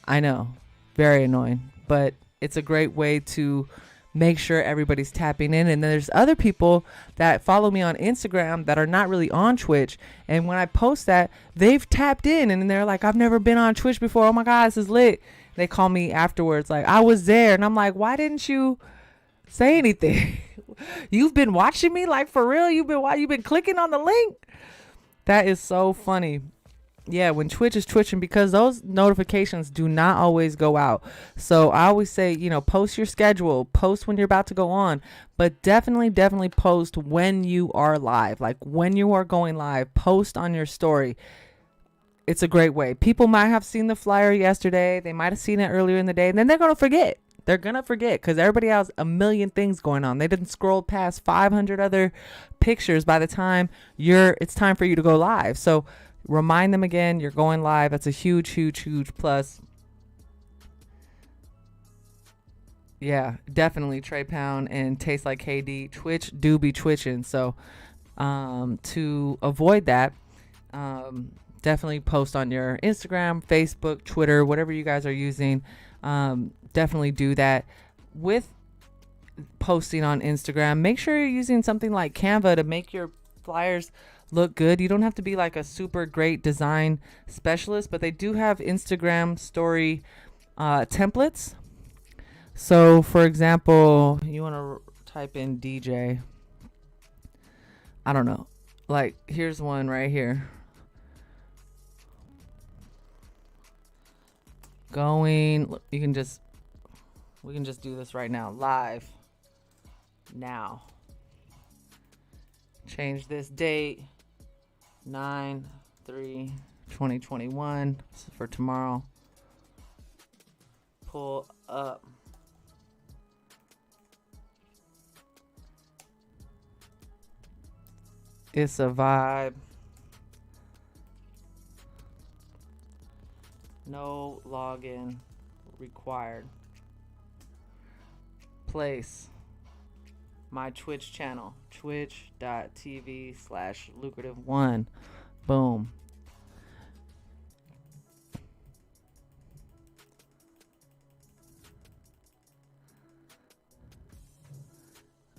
I know, very annoying, but it's a great way to make sure everybody's tapping in. And then there's other people that follow me on Instagram that are not really on Twitch, and when I post that, they've tapped in and they're like, I've never been on Twitch before. Oh my God, this is lit. They call me afterwards like, I was there. And I'm like, why didn't you say anything? You've been watching me, like, for real? You've been clicking on the link? That is so funny. Yeah, when Twitch is twitching, because those notifications do not always go out. So I always say, post your schedule, post when you're about to go on, but definitely post when you are live. Like when you are going live, post on your story. It's a great way. People might have seen the flyer yesterday. They might have seen it earlier in the day, and then they're going to forget. They're going to forget because everybody has a million things going on. They didn't scroll past 500 other pictures by the time it's time for you to go live. So remind them again, you're going live. That's a huge plus. Yeah, definitely Trey Pound and Taste Like KD. Twitch do be twitching. So to avoid that, definitely post on your Instagram, Facebook, Twitter, whatever you guys are using. Definitely do that. With posting on Instagram, make sure you're using something like Canva to make your flyers look good. You don't have to be like a super great design specialist, but they do have Instagram story templates. So for example, you want to type in DJ. I don't know. Like here's one right here. We can just do this right now. Live now. Change this date. 9/3/2021 for tomorrow. Pull up. It's a vibe. No login required. Place. My Twitch channel. Twitch.tv/lucrative1. Boom.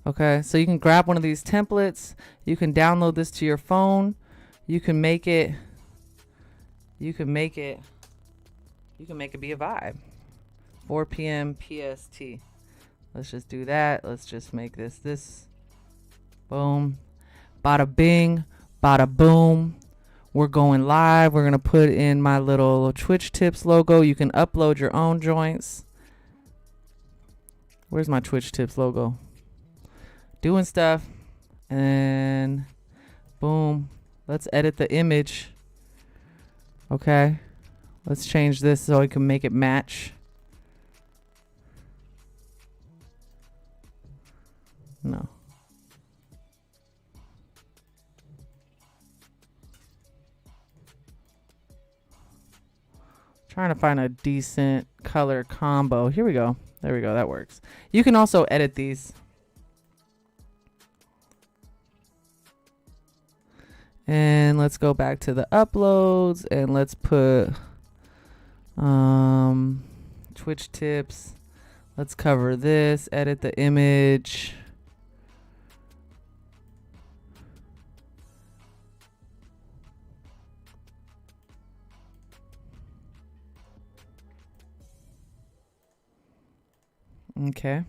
Okay, so you can grab one of these templates. You can download this to your phone. You can make it be a vibe. 4 p.m. PST. Let's just do that. Let's just make this. Boom. Bada bing. Bada boom. We're going live. We're going to put in my little Twitch Tips logo. You can upload your own joints. Where's my Twitch Tips logo? Doing stuff. And boom. Let's edit the image. Okay. Let's change this so we can make it match. No. Trying to find a decent color combo. Here we go. There we go. That works. You can also edit these. And let's go back to the uploads and let's put Twitch tips. Let's cover this, edit the image. Okay.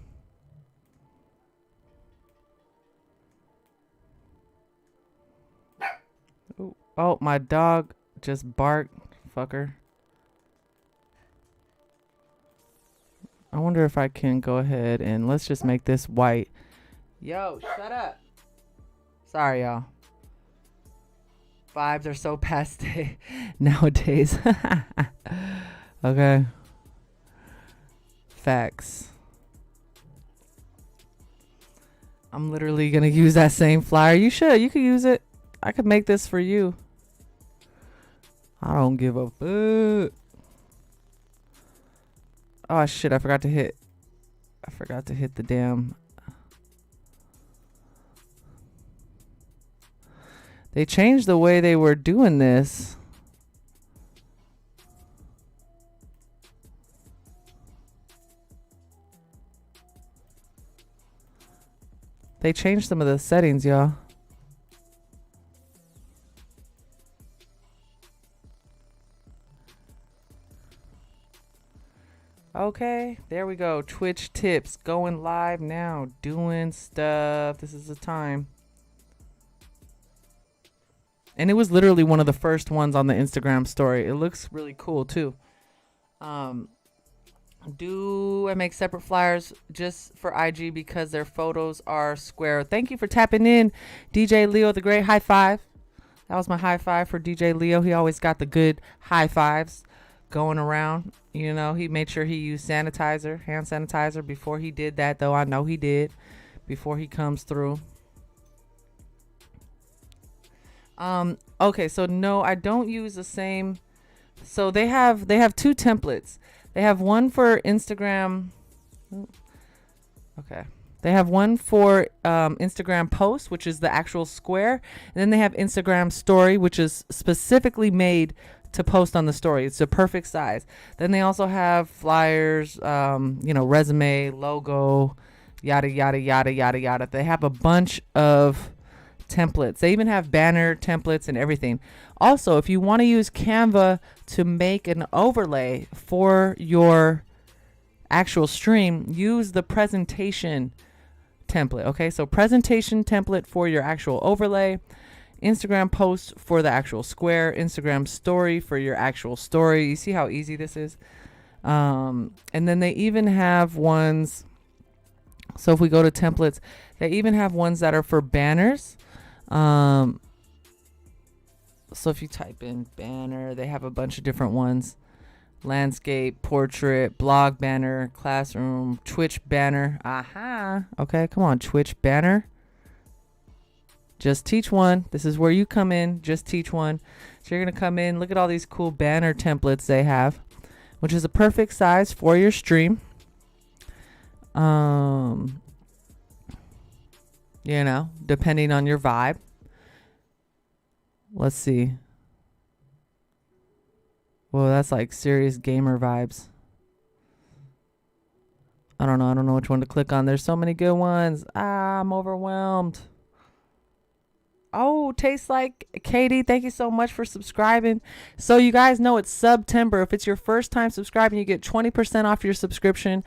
Ooh. Oh, my dog just barked, fucker. I wonder if I can go ahead and let's just make this white. Yo, shut up. Sorry, y'all. Vibes are so passe nowadays. Okay. Facts. I'm literally going to use that same flyer. You should. You could use it. I could make this for you. I don't give a fuck. Oh, shit. I forgot to hit the damn. They changed the way they were doing this. They changed some of the settings, y'all. Okay, there we go. Twitch tips going live now, doing stuff. This is the time. And it was literally one of the first ones on the Instagram story. It looks really cool too. Do I make separate flyers just for IG because their photos are square? Thank you for tapping in, DJ Leo the Great. High five. That was my high five for DJ Leo. He always got the good high fives going around. You know, he made sure he used hand sanitizer before he did that, though. I know he did before he comes through. Okay, so no, I don't use the same. So they have two templates. They have one for Instagram. Okay. They have one for Instagram post, which is the actual square. And then they have Instagram story, which is specifically made to post on the story. It's the perfect size. Then they also have flyers, resume, logo, yada, yada, yada, yada, yada. They have a bunch of templates. They even have banner templates and everything. Also, if you want to use Canva to make an overlay for your actual stream, use the presentation template. Okay, so presentation template for your actual overlay, Instagram post for the actual square, Instagram story for your actual story. You see how easy this is? And then they even have ones. So if we go to templates, they even have ones that are for banners. So if you type in banner, they have a bunch of different ones. Landscape, portrait, blog banner, classroom, Twitch banner. Aha. Okay, come on, Twitch banner. Just teach one. This is where you come in. Just teach one. So you're going to come in. Look at all these cool banner templates they have, which is a perfect size for your stream. You know, depending on your vibe. Let's see. Well, that's like serious gamer vibes. I don't know which one to click on. There's so many good ones. I'm overwhelmed. Oh, tastes like Katie. Thank you so much for subscribing. So you guys know it's September. If it's your first time subscribing, you get 20% off your subscription,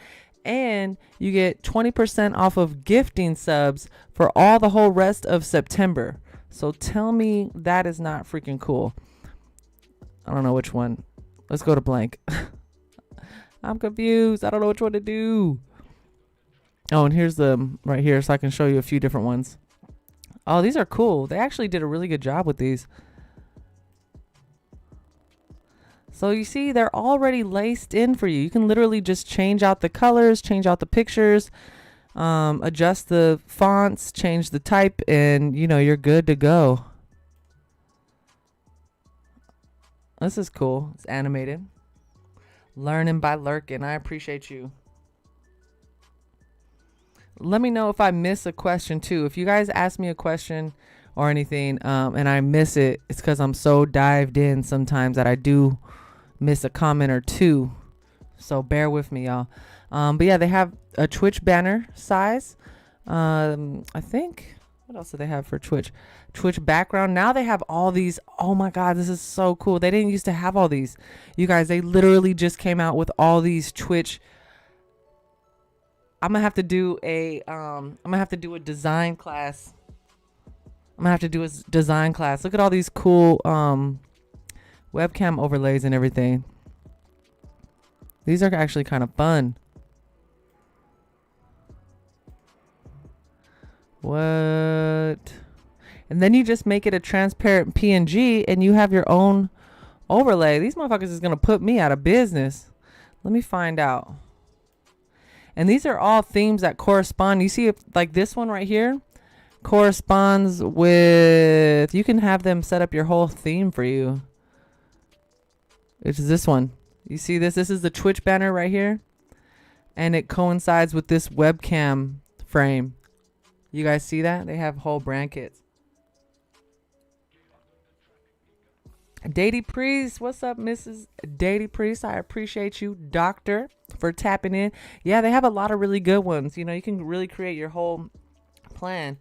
and you get 20% off of gifting subs for all the whole rest of September. So tell me that is not freaking cool. I don't know which one. Let's go to blank. I'm confused. I don't know which one to do. Oh, and here's the right here, so I can show you a few different ones. Oh, these are cool. They actually did a really good job with these. So you see, they're already laced in for you. You can literally just change out the colors, change out the pictures, adjust the fonts, change the type, and you know, you're good to go. This is cool. It's animated. Learning by lurking. I appreciate you. Let me know if I miss a question too. If you guys ask me a question or anything, and I miss it, it's because I'm so dived in sometimes that I do miss a comment or two. So bear with me, y'all. But yeah, they have a Twitch banner size. I think, what else do they have for Twitch? Twitch background. Now they have all these. Oh my God, this is so cool. They didn't used to have all these. You guys, they literally just came out with all these Twitch. I'm gonna have to do a design class. I'm gonna have to do a design class. Look at all these cool webcam overlays and everything. These are actually kind of fun. What? And then you just make it a transparent PNG and you have your own overlay. These motherfuckers is gonna put me out of business. Let me find out. And these are all themes that correspond. You see, if, like this one right here corresponds with, you can have them set up your whole theme for you. It's this one. You see this? This is the Twitch banner right here. And it coincides with this webcam frame. You guys see that? They have whole brand kits. Datey Priest, what's up, Mrs. Datey Priest? I appreciate you, Doctor, for tapping in. Yeah, they have a lot of really good ones. You know, you can really create your whole plan.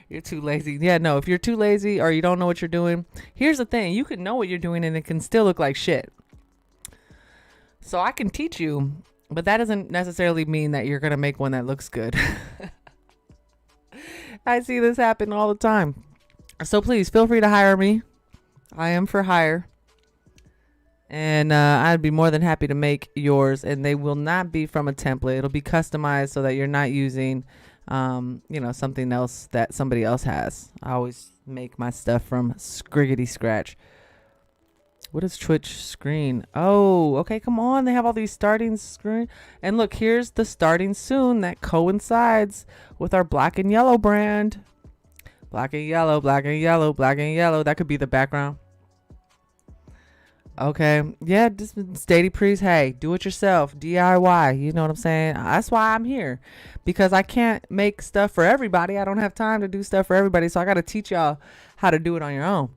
You're too lazy. Yeah, no, if you're too lazy or you don't know what you're doing, here's the thing. You can know what you're doing and it can still look like shit. So I can teach you, but that doesn't necessarily mean that you're going to make one that looks good. I see this happen all the time. So please feel free to hire me. I am for hire. And I'd be more than happy to make yours. And they will not be from a template. It'll be customized so that you're not using, you know, something else that somebody else has. I always make my stuff from scriggity scratch. What is Twitch screen? Oh, okay, come on. They have all these starting screen. And look, here's the starting soon that coincides with our black and yellow brand. Black and yellow, black and yellow, black and yellow. That could be the background. Okay. Yeah, just Datey Priest. Hey, do it yourself. DIY. You know what I'm saying? That's why I'm here. Because I can't make stuff for everybody. I don't have time to do stuff for everybody. So I got to teach y'all how to do it on your own.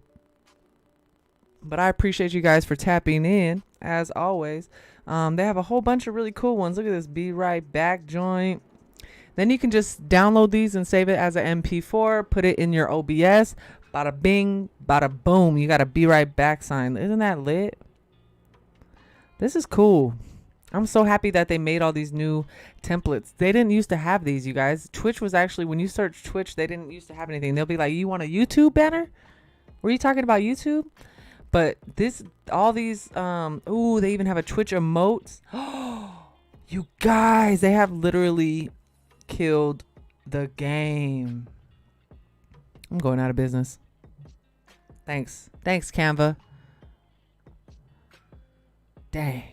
But I appreciate you guys for tapping in, as always. They have a whole bunch of really cool ones. Look at this. Be Right Back joint. Then you can just download these and save it as an MP4, put it in your OBS. Bada bing, bada boom. You got a be right back sign. Isn't that lit? This is cool. I'm so happy that they made all these new templates. They didn't used to have these, you guys. Twitch was actually, when you search Twitch, they didn't used to have anything. They'll be like, you want a YouTube banner? Were you talking about YouTube? But this, all these, ooh, they even have a Twitch emotes. You guys, they have literally killed the game. I'm going out of business. Thanks. Thanks, Canva. Dang.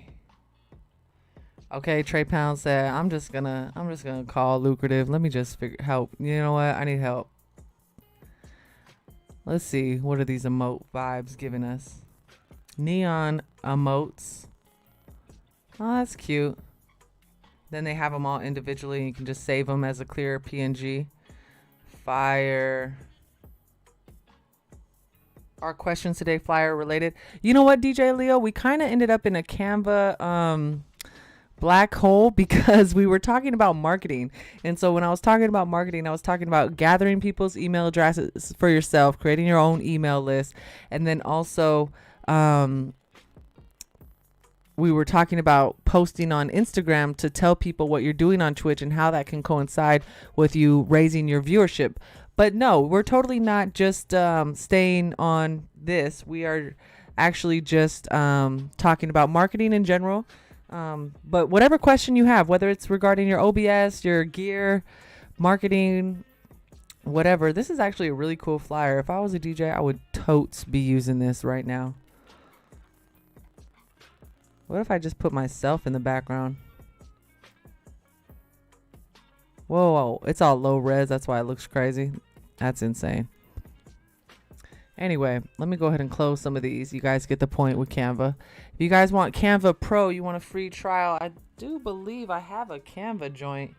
Okay, Trey Pound said, I'm just gonna call lucrative. Let me just help. You know what? I need help. Let's see. What are these emote vibes giving us? Neon emotes. Oh, that's cute. Then they have them all individually. You can just save them as a clear PNG. Fire. Our questions today, flyer related. You know what, DJ Leo? We kind of ended up in a Canva black hole because we were talking about marketing. And so when I was talking about marketing, I was talking about gathering people's email addresses for yourself, creating your own email list. And then also we were talking about posting on Instagram to tell people what you're doing on Twitch and how that can coincide with you raising your viewership. But no, we're totally not just staying on this. We are actually just talking about marketing in general. But whatever question you have, whether it's regarding your OBS, your gear, marketing, whatever, this is actually a really cool flyer. If I was a DJ, I would totes be using this right now. What if I just put myself in the background? Whoa, it's all low res. That's why it looks crazy. That's insane. Anyway, let me go ahead and close some of these. You guys get the point with Canva. If you guys want Canva Pro, you want a free trial, I do believe I have a Canva joint.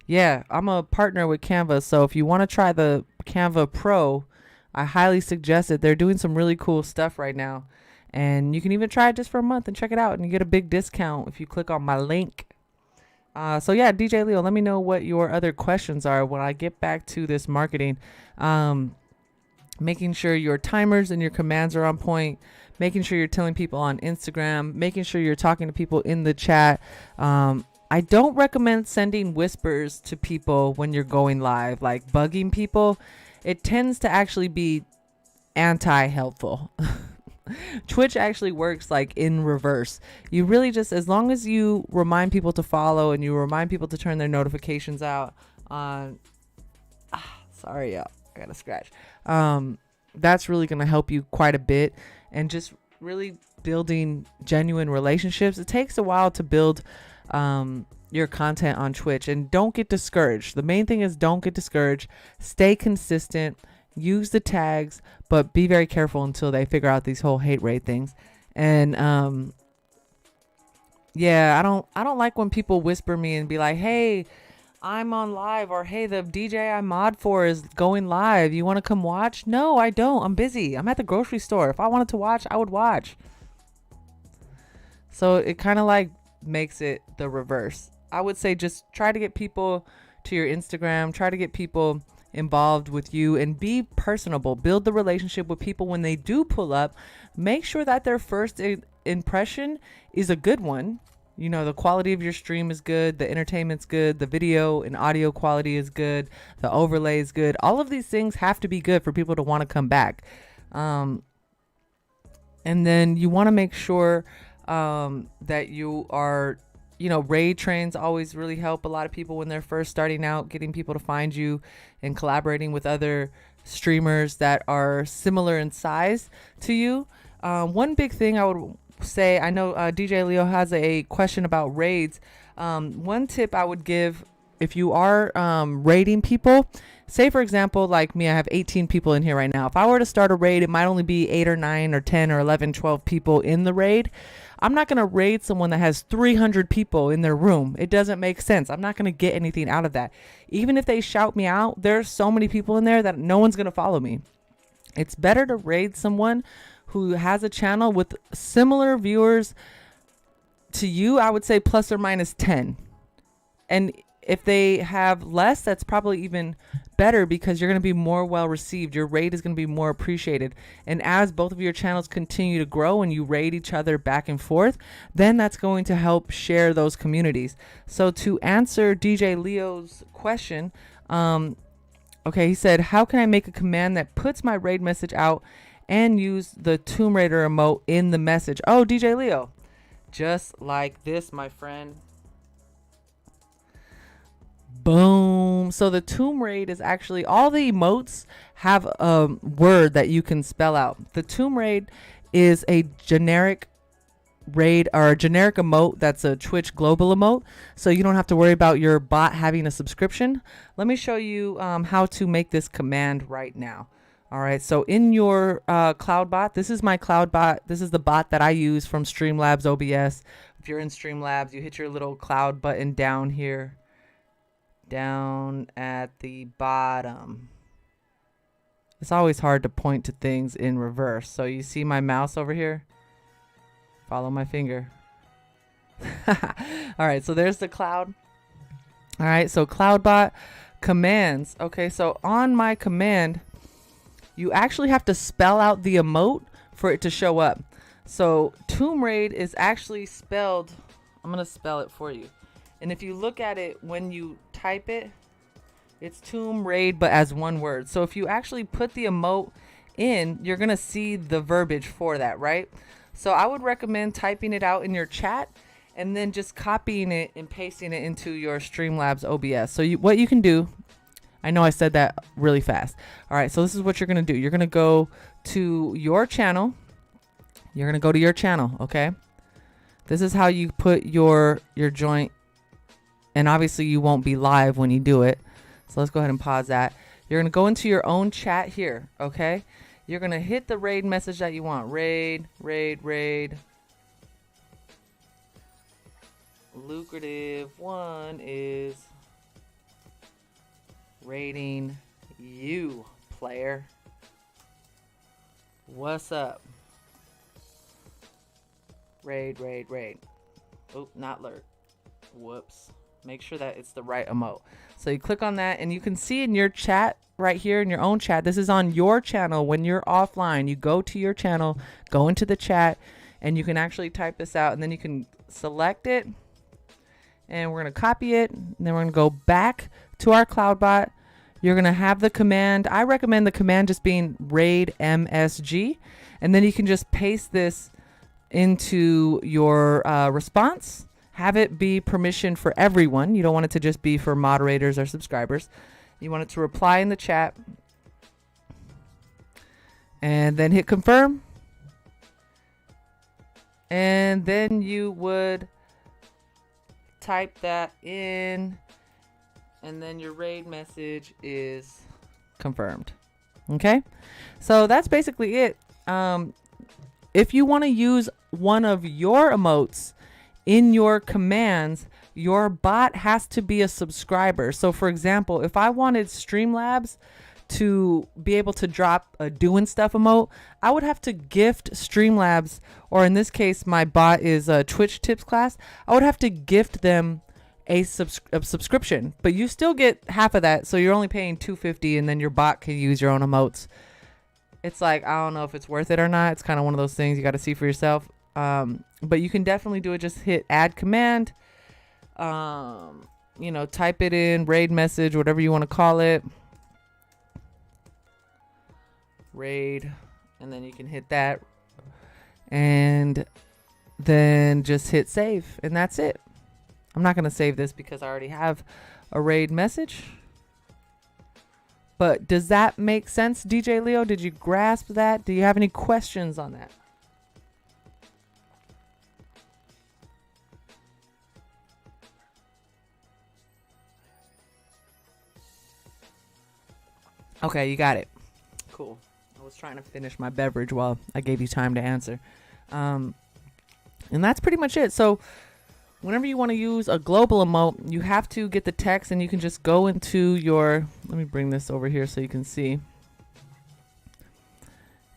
Yeah, I'm a partner with Canva. So if you want to try the Canva Pro, I highly suggest it. They're doing some really cool stuff right now. And you can even try it just for a month and check it out. And you get a big discount if you click on my link. So yeah, DJ Leo, let me know what your other questions are when I get back to this marketing. Making sure your timers and your commands are on point, making sure you're telling people on Instagram, making sure you're talking to people in the chat. I don't recommend sending whispers to people when you're going live, like bugging people. It tends to actually be anti-helpful. Twitch actually works like in reverse. You really just, as long as you remind people to follow and you remind people to turn their notifications out on, sorry, y'all, I got a scratch. That's really going to help you quite a bit, and just really building genuine relationships. It takes a while to build your content on Twitch, and don't get discouraged. The main thing is don't get discouraged. Stay consistent. Use the tags, but be very careful until they figure out these whole hate rate things. And yeah, I don't like when people whisper me and be like, hey, I'm on live, or hey, the DJ I mod for is going live. You want to come watch? No, I don't. I'm busy. I'm at the grocery store. If I wanted to watch, I would watch. So it kind of like makes it the reverse. I would say just try to get people to your Instagram. Try to get people involved with you and be personable. Build the relationship with people when they do pull up. Make sure that their first impression is a good one. You know, the quality of your stream is good, the entertainment's good, the video and audio quality is good, the overlay is good. All of these things have to be good for people to want to come back. And then you want to make sure that you are, you know, raid trains always really help a lot of people when they're first starting out, getting people to find you and collaborating with other streamers that are similar in size to you. One big thing I would say, I know DJ Leo has a question about raids. One tip I would give, if you are raiding people, say for example, like me, I have 18 people in here right now. If I were to start a raid, it might only be 8 or 9 or 10 or 11, 12 people in the raid. I'm not going to raid someone that has 300 people in their room. It doesn't make sense. I'm not going to get anything out of that. Even if they shout me out, there's so many people in there that no one's going to follow me. It's better to raid someone who has a channel with similar viewers to you. I would say plus or minus 10. And if they have less, that's probably even better because you're going to be more well received. Your raid is going to be more appreciated. And as both of your channels continue to grow and you raid each other back and forth, then that's going to help share those communities. So to answer DJ Leo's question, okay, he said, how can I make a command that puts my raid message out and use the Tomb Raider emote in the message? Oh, DJ Leo, just like this, my friend. Boom. So the Tomb Raid is actually, all the emotes have a word that you can spell out. The Tomb Raid is a generic raid or a generic emote that's a Twitch global emote, so you don't have to worry about your bot having a subscription. Let me show you how to make this command right now. All right, so in your cloud bot, this is my cloud bot. This is the bot that I use from Streamlabs OBS. If you're in Streamlabs, you hit your little cloud button down here, down at the bottom. It's always hard to point to things in reverse. So you see my mouse over here? Follow my finger. All right, so there's the cloud. All right, so CloudBot commands. Okay, so on my command, you actually have to spell out the emote for it to show up. So Tomb Raid is actually spelled, I'm going to spell it for you. And if you look at it when you type it, it's Tomb Raid, but as one word. So if you actually put the emote in, you're going to see the verbiage for that, right? So I would recommend typing it out in your chat and then just copying it and pasting it into your Streamlabs OBS. So what you can do, I know I said that really fast. All right, so this is what you're going to do. You're going to go to your channel. You're going to go to your channel, okay? This is how you put your joint. And obviously you won't be live when you do it. So let's go ahead and pause that. You're going to go into your own chat here, okay? You're going to hit the raid message that you want. Raid, raid, raid. Lucrative one is raiding you, player. What's up? Raid, raid, raid. Oh, not lurk. Whoops. Make sure that it's the right emote. So you click on that and you can see in your chat right here in your own chat. This is on your channel. When you're offline, you go to your channel, go into the chat, and you can actually type this out, and then you can select it, and we're going to copy it, and then we're going to go back to our CloudBot. You're going to have the command. I recommend the command just being raid MSG, and then you can just paste this into your response. Have it be permission for everyone. You don't want it to just be for moderators or subscribers. You want it to reply in the chat. And then hit confirm. And then you would type that in. And then your raid message is confirmed. Okay? So that's basically it. If you want to use one of your emotes in your commands, your bot has to be a subscriber. So for example, if I wanted Streamlabs to be able to drop a doing stuff emote, I would have to gift Streamlabs, or in this case, my bot is a Twitch tips class. I would have to gift them a subscription, but you still get half of that. So you're only paying $2.50 and then your bot can use your own emotes. It's like, I don't know if it's worth it or not. It's kind of one of those things you got to see for yourself. But you can definitely do it. Just hit add command, you know, type it in, raid message, whatever you want to call it, raid, and then you can hit that and then just hit save, and that's it. I'm not going to save this because I already have a raid message. But does that make sense, DJ Leo? Did you grasp that? Do you have any questions on that? Okay, you got it. Cool. I was trying to finish my beverage while I gave you time to answer. And that's pretty much it. So whenever you want to use a global emote, you have to get the text, and you can just go into your, let me bring this over here so you can see.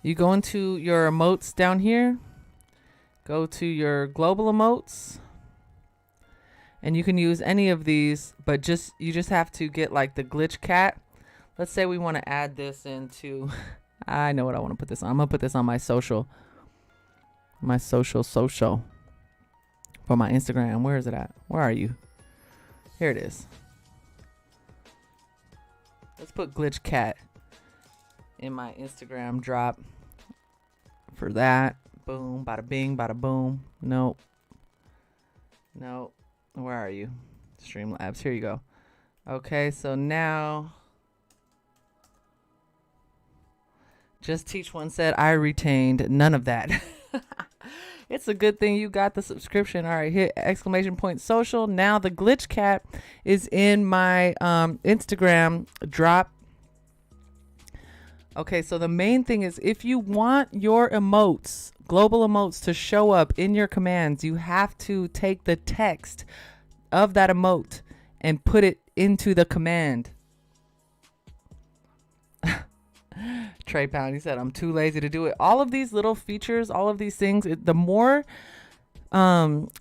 You go into your emotes down here, go to your global emotes, And you can use any of these, but you just have to get like the glitch cat. Let's say we want to add this into, I know what I want to put this on. I'm going to put this on my social for my Instagram. Where is it at? Where are you? Here it is. Let's put glitch cat in my Instagram drop for that. Boom, bada bing, bada boom. Nope. Where are you? Streamlabs. Here you go. Okay, so now Just Teach One said, I retained none of that. It's a good thing you got the subscription. All right, hit ! social. Now the glitch cat is in my Instagram drop. Okay, so the main thing is if you want your emotes, global emotes, to show up in your commands, you have to take the text of that emote and put it into the command. Trey Pound, he said, I'm too lazy to do it. All of these little features, all of these things, the more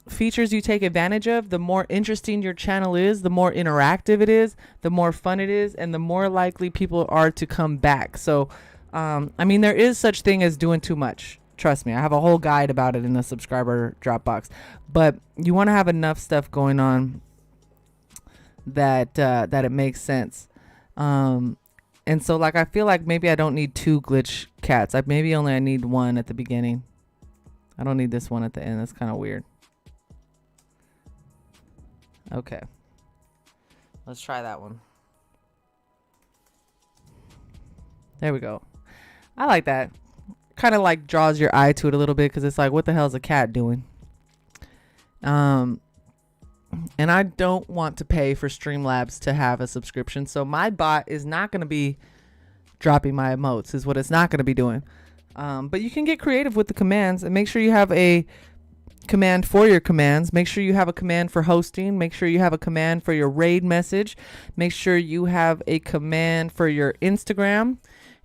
features you take advantage of, the more interesting your channel is, the more interactive it is, the more fun it is, and the more likely people are to come back. So, I mean, there is such thing as doing too much. Trust me, I have a whole guide about it in the subscriber Dropbox. But you want to have enough stuff going on that it makes sense. And so, like, I feel like maybe I don't need 2 glitch cats. I need one at the beginning. I don't need this one at the end. That's kind of weird. Okay. Let's try that one. There we go. I like that. Kind of like draws your eye to it a little bit because it's like, what the hell is a cat doing? And I don't want to pay for Streamlabs to have a subscription. So my bot is not going to be dropping my emotes, is what it's not going to be doing. But you can get creative with the commands and make sure you have a command for your commands. Make sure you have a command for hosting. Make sure you have a command for your raid message. Make sure you have a command for your Instagram.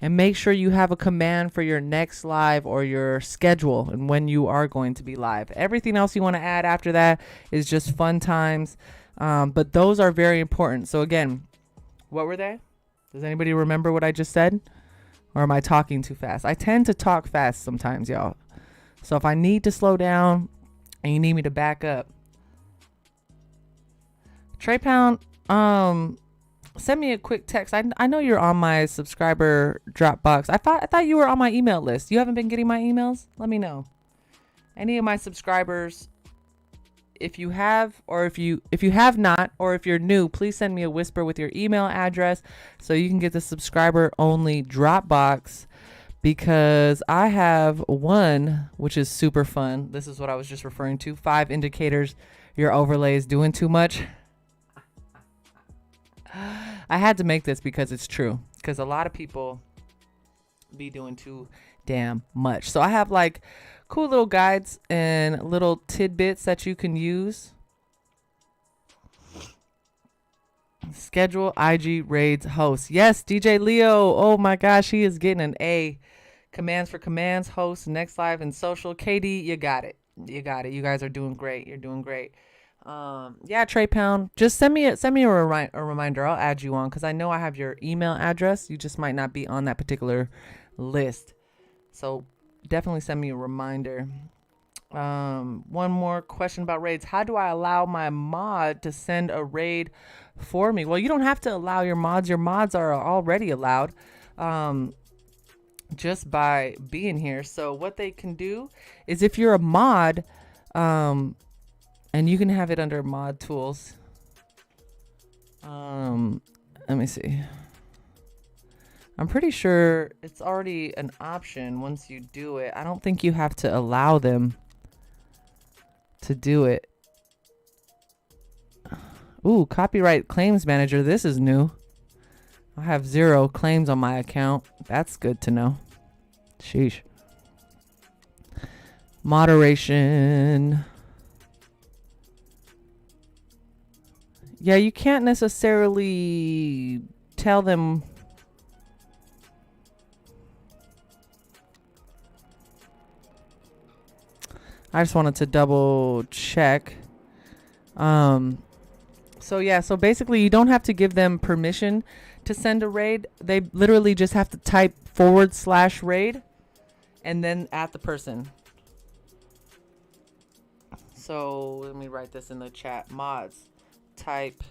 And make sure you have a command for your next live or your schedule and when you are going to be live. Everything else you want to add after that is just fun times. But those are very important. So again, what were they? Does anybody remember what I just said? Or am I talking too fast? I tend to talk fast sometimes, y'all. So if I need to slow down and you need me to back up. Trey Pound, send me a quick text. I know you're on my subscriber Dropbox. I thought you were on my email list. You haven't been getting my emails? Let me know. Any of my subscribers, if you have, or if you have not, or if you're new, please send me a whisper with your email address so you can get the subscriber only Dropbox, because I have one which is super fun. This is what I was just referring to. 5 indicators your overlay is doing too much. I had to make this because it's true. Because a lot of people be doing too damn much. So I have like cool little guides and little tidbits that you can use. Schedule IG raids host. Yes, DJ Leo. Oh my gosh, he is getting an A. Commands for commands, host, next live, and social. KD, you got it. You got it. You guys are doing great. You're doing great. Yeah, Trey Pound, just send me a reminder. I'll add you on because I know I have your email address. You just might not be on that particular list. So definitely send me a reminder. One more question about raids. How do I allow my mod to send a raid for me? Well, you don't have to allow your mods. Your mods are already allowed. Just by being here. So what they can do is if you're a mod, and you can have it under mod tools. Let me see. I'm pretty sure it's already an option once you do it. I don't think you have to allow them to do it. Ooh, copyright claims manager. This is new. I have 0 claims on my account. That's good to know. Sheesh. Moderation. Yeah, you can't necessarily tell them. I just wanted to double check. So yeah, so basically you don't have to give them permission to send a raid. They literally just have to type /raid and then at the person. So let me write this in the chat. Mods, type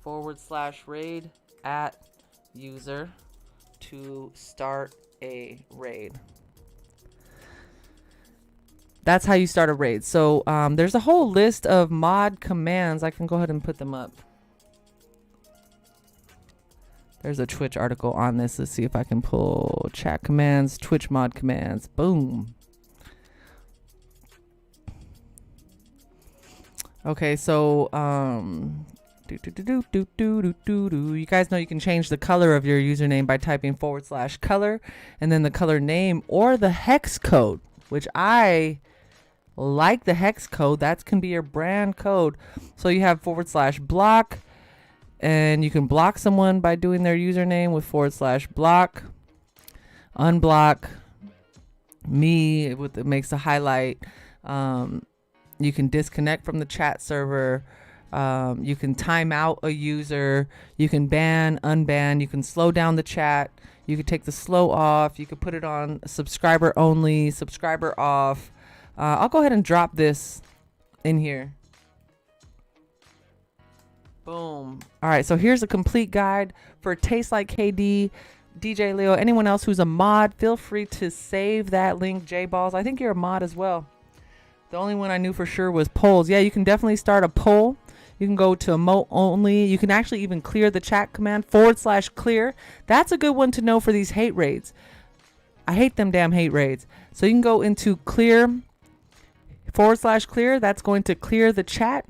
/raid at user to start a raid. That's how you start a raid. So there's a whole list of mod commands. I can go ahead and put them up. There's a Twitch article on this. Let's see if I can pull chat commands, Twitch mod commands. Boom. Okay, so you guys know you can change the color of your username by typing /color and then the color name or the hex code, which I like the hex code. That can be your brand code. So you have /block, and you can block someone by doing their username with /block, unblock me, it makes a highlight. You can disconnect from the chat server. You can time out a user. You can ban, unban. You can slow down the chat. You can take the slow off. You could put it on subscriber only, subscriber off. I'll go ahead and drop this in here. Boom. All right, so here's a complete guide for Taste Like KD, DJ Leo, anyone else who's a mod. Feel free to save that link, J-Balls. I think you're a mod as well. The only one I knew for sure was polls. Yeah, you can definitely start a poll. You can go to emote only. You can actually even clear the chat command, /clear. That's a good one to know for these hate raids. I hate them damn hate raids. So you can go into clear, /clear. That's going to clear the chat.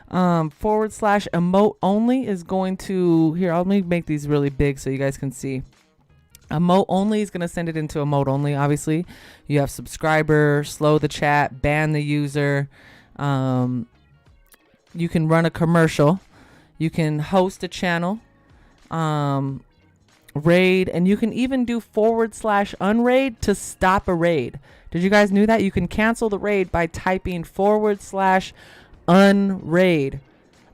/emote only is going to, here, let me make these really big so you guys can see. Emote only is going to send it into emote only. Obviously, you have subscriber, slow the chat, ban the user. You can run a commercial. You can host a channel, raid, and you can even do /unraid to stop a raid. Did you guys knew that? You can cancel the raid by typing /unraid.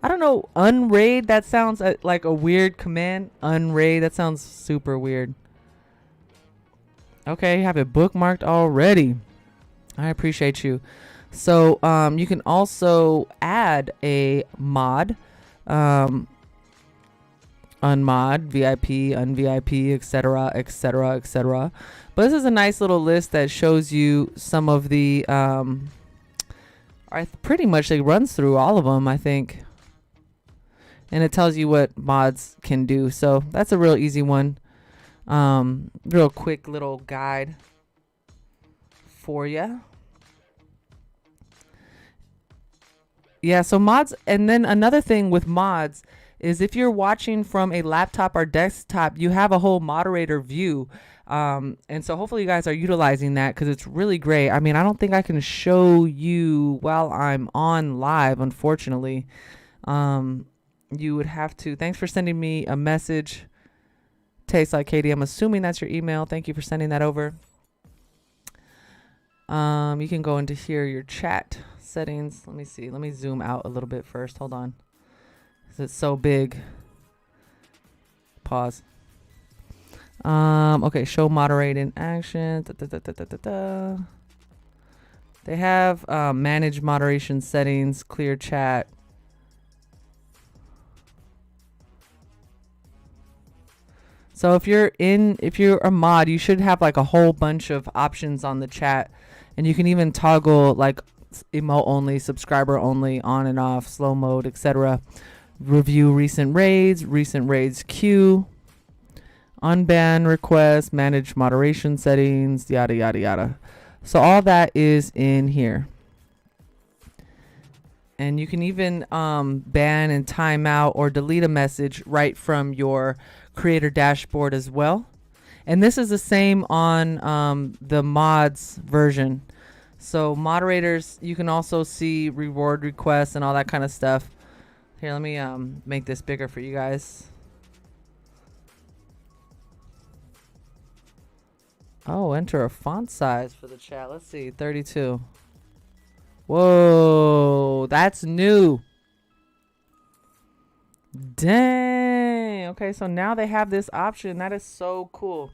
I don't know, unraid, that sounds like a weird command. Unraid, that sounds super weird. Okay, you have it bookmarked already. I appreciate you. So you can also add a mod, unmod, VIP, unVIP, etc., etc., etc. But this is a nice little list that shows you some of the, pretty much it runs through all of them, I think. And it tells you what mods can do. So that's a real easy one. Real quick little guide for you. Yeah, so mods, and then another thing with mods is if you're watching from a laptop or desktop, you have a whole moderator view. And so hopefully you guys are utilizing that because it's really great. I mean, I don't think I can show you while I'm on live, unfortunately. You would have to, thanks for sending me a message. Taste Like Katie, I'm assuming that's your email. Thank you for sending that over. You can go into here, your chat settings. Let me see. Let me zoom out a little bit first. Hold on. It's so big. Pause. Okay, show moderating action. They have manage moderation settings, clear chat. So if you're a mod, you should have like a whole bunch of options on the chat, and you can even toggle like emote only, subscriber only, on and off, slow mode, etc. Review recent raids queue, unban requests, manage moderation settings, yada yada yada. So all that is in here. And you can even ban and time out or delete a message right from your creator dashboard as well. And this is the same on the mods version. So moderators, you can also see reward requests and all that kind of stuff. Here, let me make this bigger for you guys. Oh, enter a font size for the chat. Let's see, 32. Whoa, that's new. Dang. Okay, so now they have this option. That is so cool.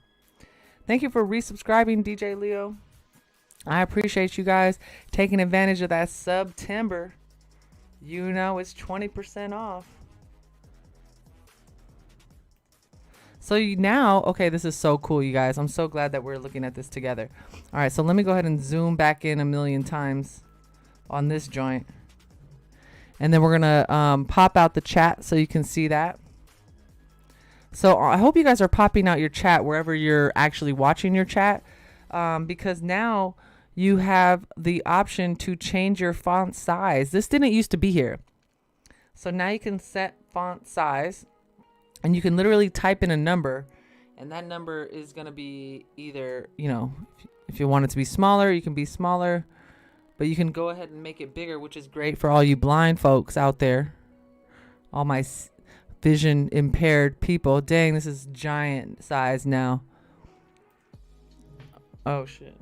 Thank you for resubscribing, DJ Leo. I appreciate you guys taking advantage of that September. You know, it's 20% off. So now, okay, this is so cool, you guys. I'm so glad that we're looking at this together. All right, so let me go ahead and zoom back in a million times on this joint. And then we're going to pop out the chat so you can see that. So I hope you guys are popping out your chat wherever you're actually watching your chat, because now you have the option to change your font size. This didn't used to be here. So now you can set font size, and you can literally type in a number, and that number is going to be either, you know, if you want it to be smaller, you can be smaller, but you can go ahead and make it bigger, which is great for all you blind folks out there. All my vision impaired people. Dang, this is giant size now. Oh shit.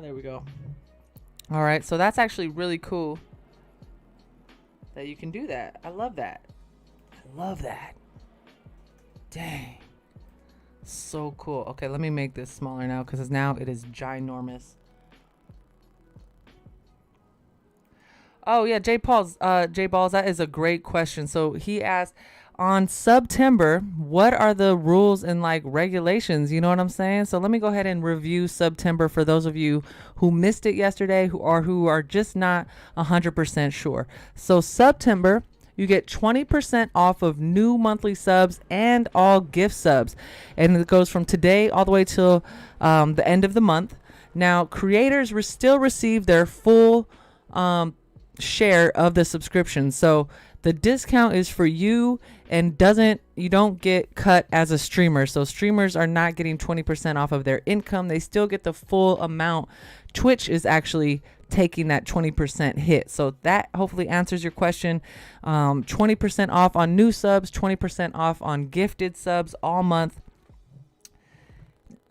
There we go. All right, so that's actually really cool that you can do that. I love that. I love that. Dang. So cool. Okay, let me make this smaller now because now it is ginormous. Oh yeah, J Balls, that is a great question. So he asked, on September, what are the rules and like regulations? You know what I'm saying? So let me go ahead and review September for those of you who missed it yesterday who are just not 100% sure. So September, you get 20% off of new monthly subs and all gift subs. And it goes from today all the way till the end of the month. Now, creators still receive their full share of the subscription. So the discount is for you and you don't get cut as a streamer. So streamers are not getting 20% off of their income. They still get the full amount. Twitch is actually taking that 20% hit. So that hopefully answers your question. 20% off on new subs, 20% off on gifted subs all month.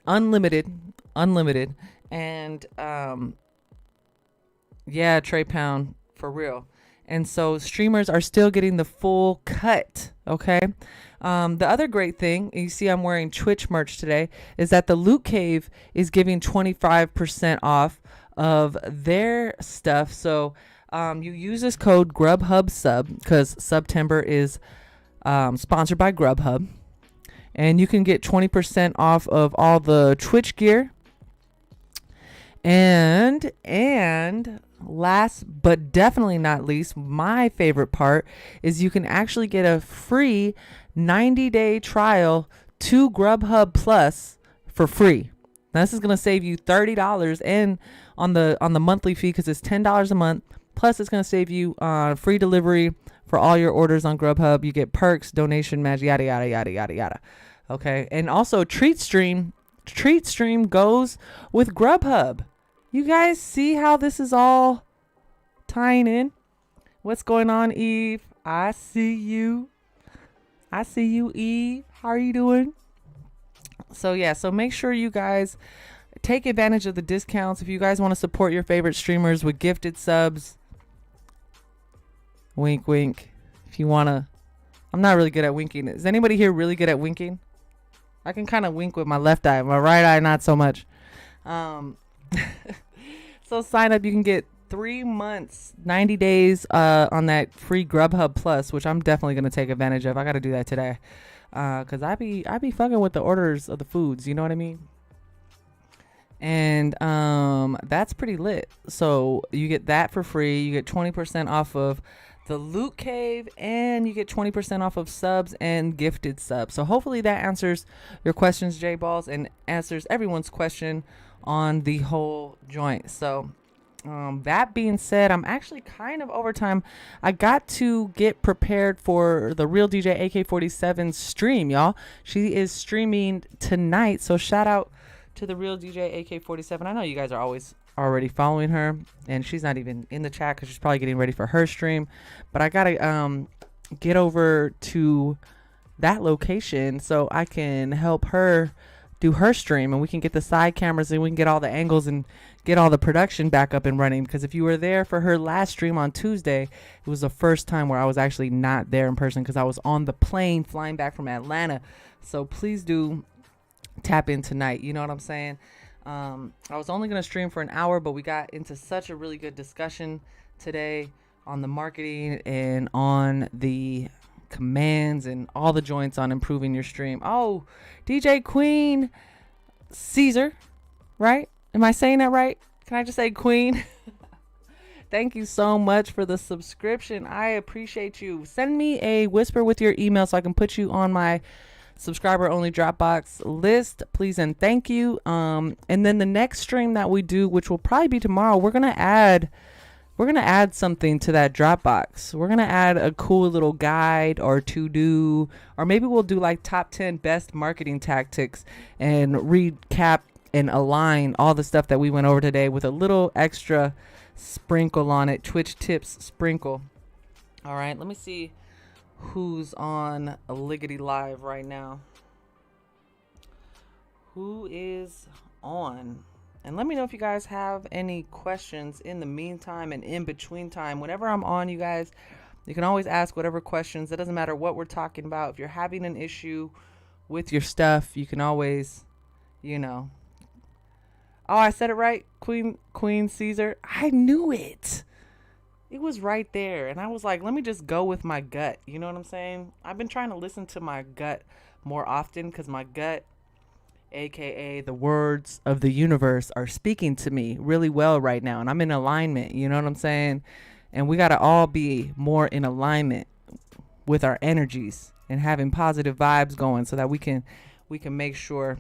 Unlimited. And yeah, Trey Pound, for real. And so streamers are still getting the full cut, okay? The other great thing, you see I'm wearing Twitch merch today, is that the Loot Cave is giving 25% off of their stuff. So you use this code Grubhub Sub, because September is sponsored by Grubhub. And you can get 20% off of all the Twitch gear. And last but definitely not least, my favorite part is you can actually get a free 90-day trial to Grubhub Plus for free. Now, this is going to save you $30 and on the monthly fee because it's $10 a month. Plus, it's going to save you free delivery for all your orders on Grubhub. You get perks, donation match, yada, yada, yada, yada, yada. Okay. And also Treat Stream goes with Grubhub. You guys see how this is all tying in? What's going on, Eve? I see you, Eve. How are you doing? So yeah, so make sure you guys take advantage of the discounts. If you guys want to support your favorite streamers with gifted subs, wink, wink. If you want to, I'm not really good at winking. Is anybody here really good at winking? I can kind of wink with my left eye, my right eye, not so much. So sign up. You can get 3 months, 90 days on that free Grubhub Plus, which I'm definitely going to take advantage of. I got to do that today because I be fucking with the orders of the foods. You know what I mean? And that's pretty lit. So you get that for free. You get 20% off of the Loot Cave, and you get 20% off of subs and gifted subs. So hopefully that answers your questions, J Balls, and answers everyone's question on the whole joint. So that being said, I'm actually kind of over time. I got to get prepared for the Real DJ AK47 stream, y'all. She is streaming tonight, so shout out to the Real DJ AK47. I know you guys are always already following her, and she's not even in the chat because she's probably getting ready for her stream, but I gotta get over to that location so I can help her do her stream, and we can get the side cameras and we can get all the angles and get all the production back up and running. Because if you were there for her last stream on Tuesday, it was the first time where I was actually not there in person because I was on the plane flying back from Atlanta. So please do tap in tonight. You know what I'm saying? I was only going to stream for an hour, but we got into such a really good discussion today on the marketing and on the commands and all the joints on improving your stream. Oh, DJ Queen Caesar, right? Am I saying that right? Can I just say Queen? Thank you so much for the subscription. I appreciate you. Send me a whisper with your email so I can put you on my subscriber only Dropbox list, please and thank you. And then the next stream that we do, which will probably be tomorrow, we're gonna add something to that Dropbox. We're gonna add a cool little guide or to do, or maybe we'll do like top 10 best marketing tactics and recap and align all the stuff that we went over today with a little extra sprinkle on it. Twitch tips sprinkle. All right, let me see who's on a Liggity Live right now. Who is on? And let me know if you guys have any questions in the meantime and in between time. Whenever I'm on, you guys, you can always ask whatever questions. It doesn't matter what we're talking about. If you're having an issue with your stuff, you can always, you know. Oh, I said it right. Queen Caesar. I knew it. It was right there. And I was like, let me just go with my gut. You know what I'm saying? I've been trying to listen to my gut more often because my gut, aka the words of the universe, are speaking to me really well right now. And I'm in alignment. You know what I'm saying? And we got to all be more in alignment with our energies and having positive vibes going so that we can make sure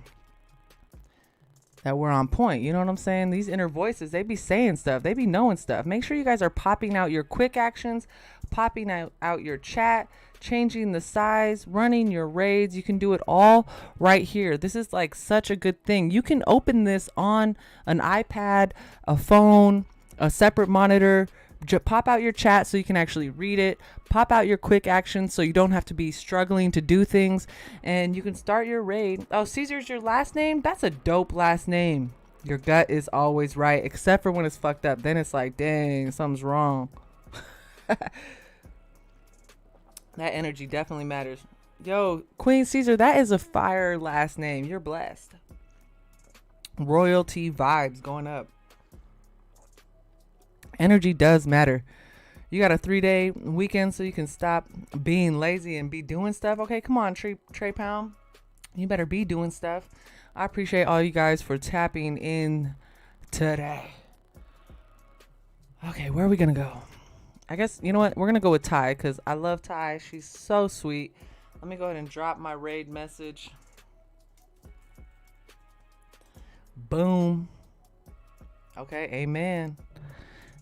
that we're on point. You know what I'm saying? These inner voices, they be saying stuff. They be knowing stuff. Make sure you guys are popping out your quick actions, popping out your chat, changing the size, running your raids. You can do it all right here. This is like such a good thing. You can open this on an iPad, a phone, a separate monitor. Pop out your chat so you can actually read it. Pop out your quick actions so you don't have to be struggling to do things. And you can start your raid. Oh, Caesar's your last name? That's a dope last name. Your gut is always right, except for when it's fucked up. Then it's like, dang, something's wrong. That energy definitely matters. Yo, Queen Caesar, that is a fire last name. You're blessed. Royalty vibes going up. Energy does matter. You got a 3-day weekend so you can stop being lazy and be doing stuff. Okay, come on, Trey Pound. You better be doing stuff. I appreciate all you guys for tapping in today. Okay, where are we going to go? I guess, you know what? We're going to go with Ty because I love Ty. She's so sweet. Let me go ahead and drop my raid message. Boom. Okay, amen.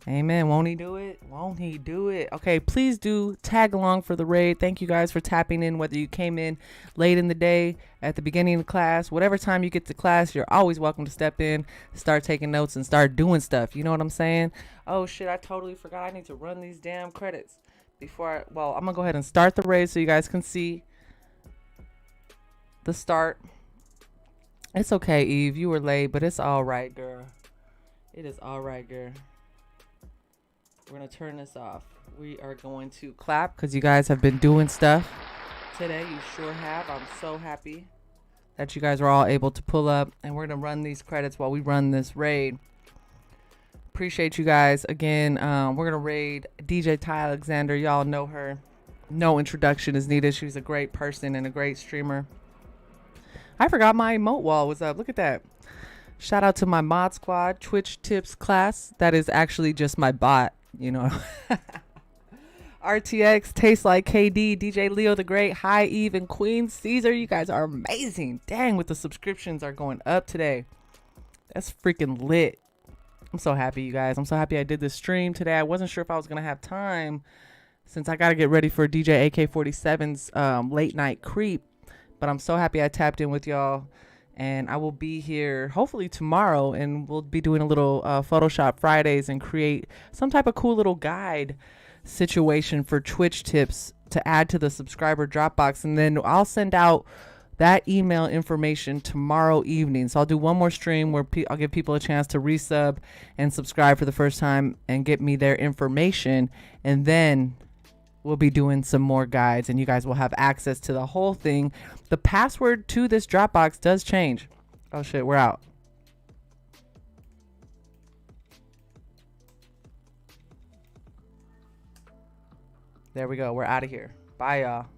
Amen. Won't he do it? Won't he do it? Okay, please do tag along for the raid. Thank you guys for tapping in, whether you came in late in the day, at the beginning of the class, whatever time you get to class, you're always welcome to step in, start taking notes, and start doing stuff. You know what I'm saying? Oh, shit, I totally forgot. I need to run these damn credits before well, I'm going to go ahead and start the raid so you guys can see the start. It's okay, Eve. You were late, but it's all right, girl. It is all right, girl. We're going to turn this off. We are going to clap because you guys have been doing stuff today. You sure have. I'm so happy that you guys are all able to pull up. And we're going to run these credits while we run this raid. Appreciate you guys. Again, we're going to raid DJ Ty Alexander. Y'all know her. No introduction is needed. She's a great person and a great streamer. I forgot my emote wall was up. Look at that. Shout out to my mod squad Twitch tips class. That is actually just my bot. You know, RTX, Tastes Like KD, DJ Leo the Great, Hi Eve, and Queen Caesar. You guys are amazing. Dang, with the subscriptions are going up today. That's freaking lit. I'm so happy, you guys. I'm so happy I did this stream today. I wasn't sure if I was going to have time since I got to get ready for DJ AK-47's late night creep. But I'm so happy I tapped in with y'all. And I will be here hopefully tomorrow, and we'll be doing a little Photoshop Fridays and create some type of cool little guide situation for Twitch tips to add to the subscriber Dropbox. And then I'll send out that email information tomorrow evening. So I'll do one more stream where I'll give people a chance to resub and subscribe for the first time and get me their information. And then we'll be doing some more guides and you guys will have access to the whole thing. The password to this Dropbox does change. Oh shit, we're out. There we go. We're out of here. Bye, y'all.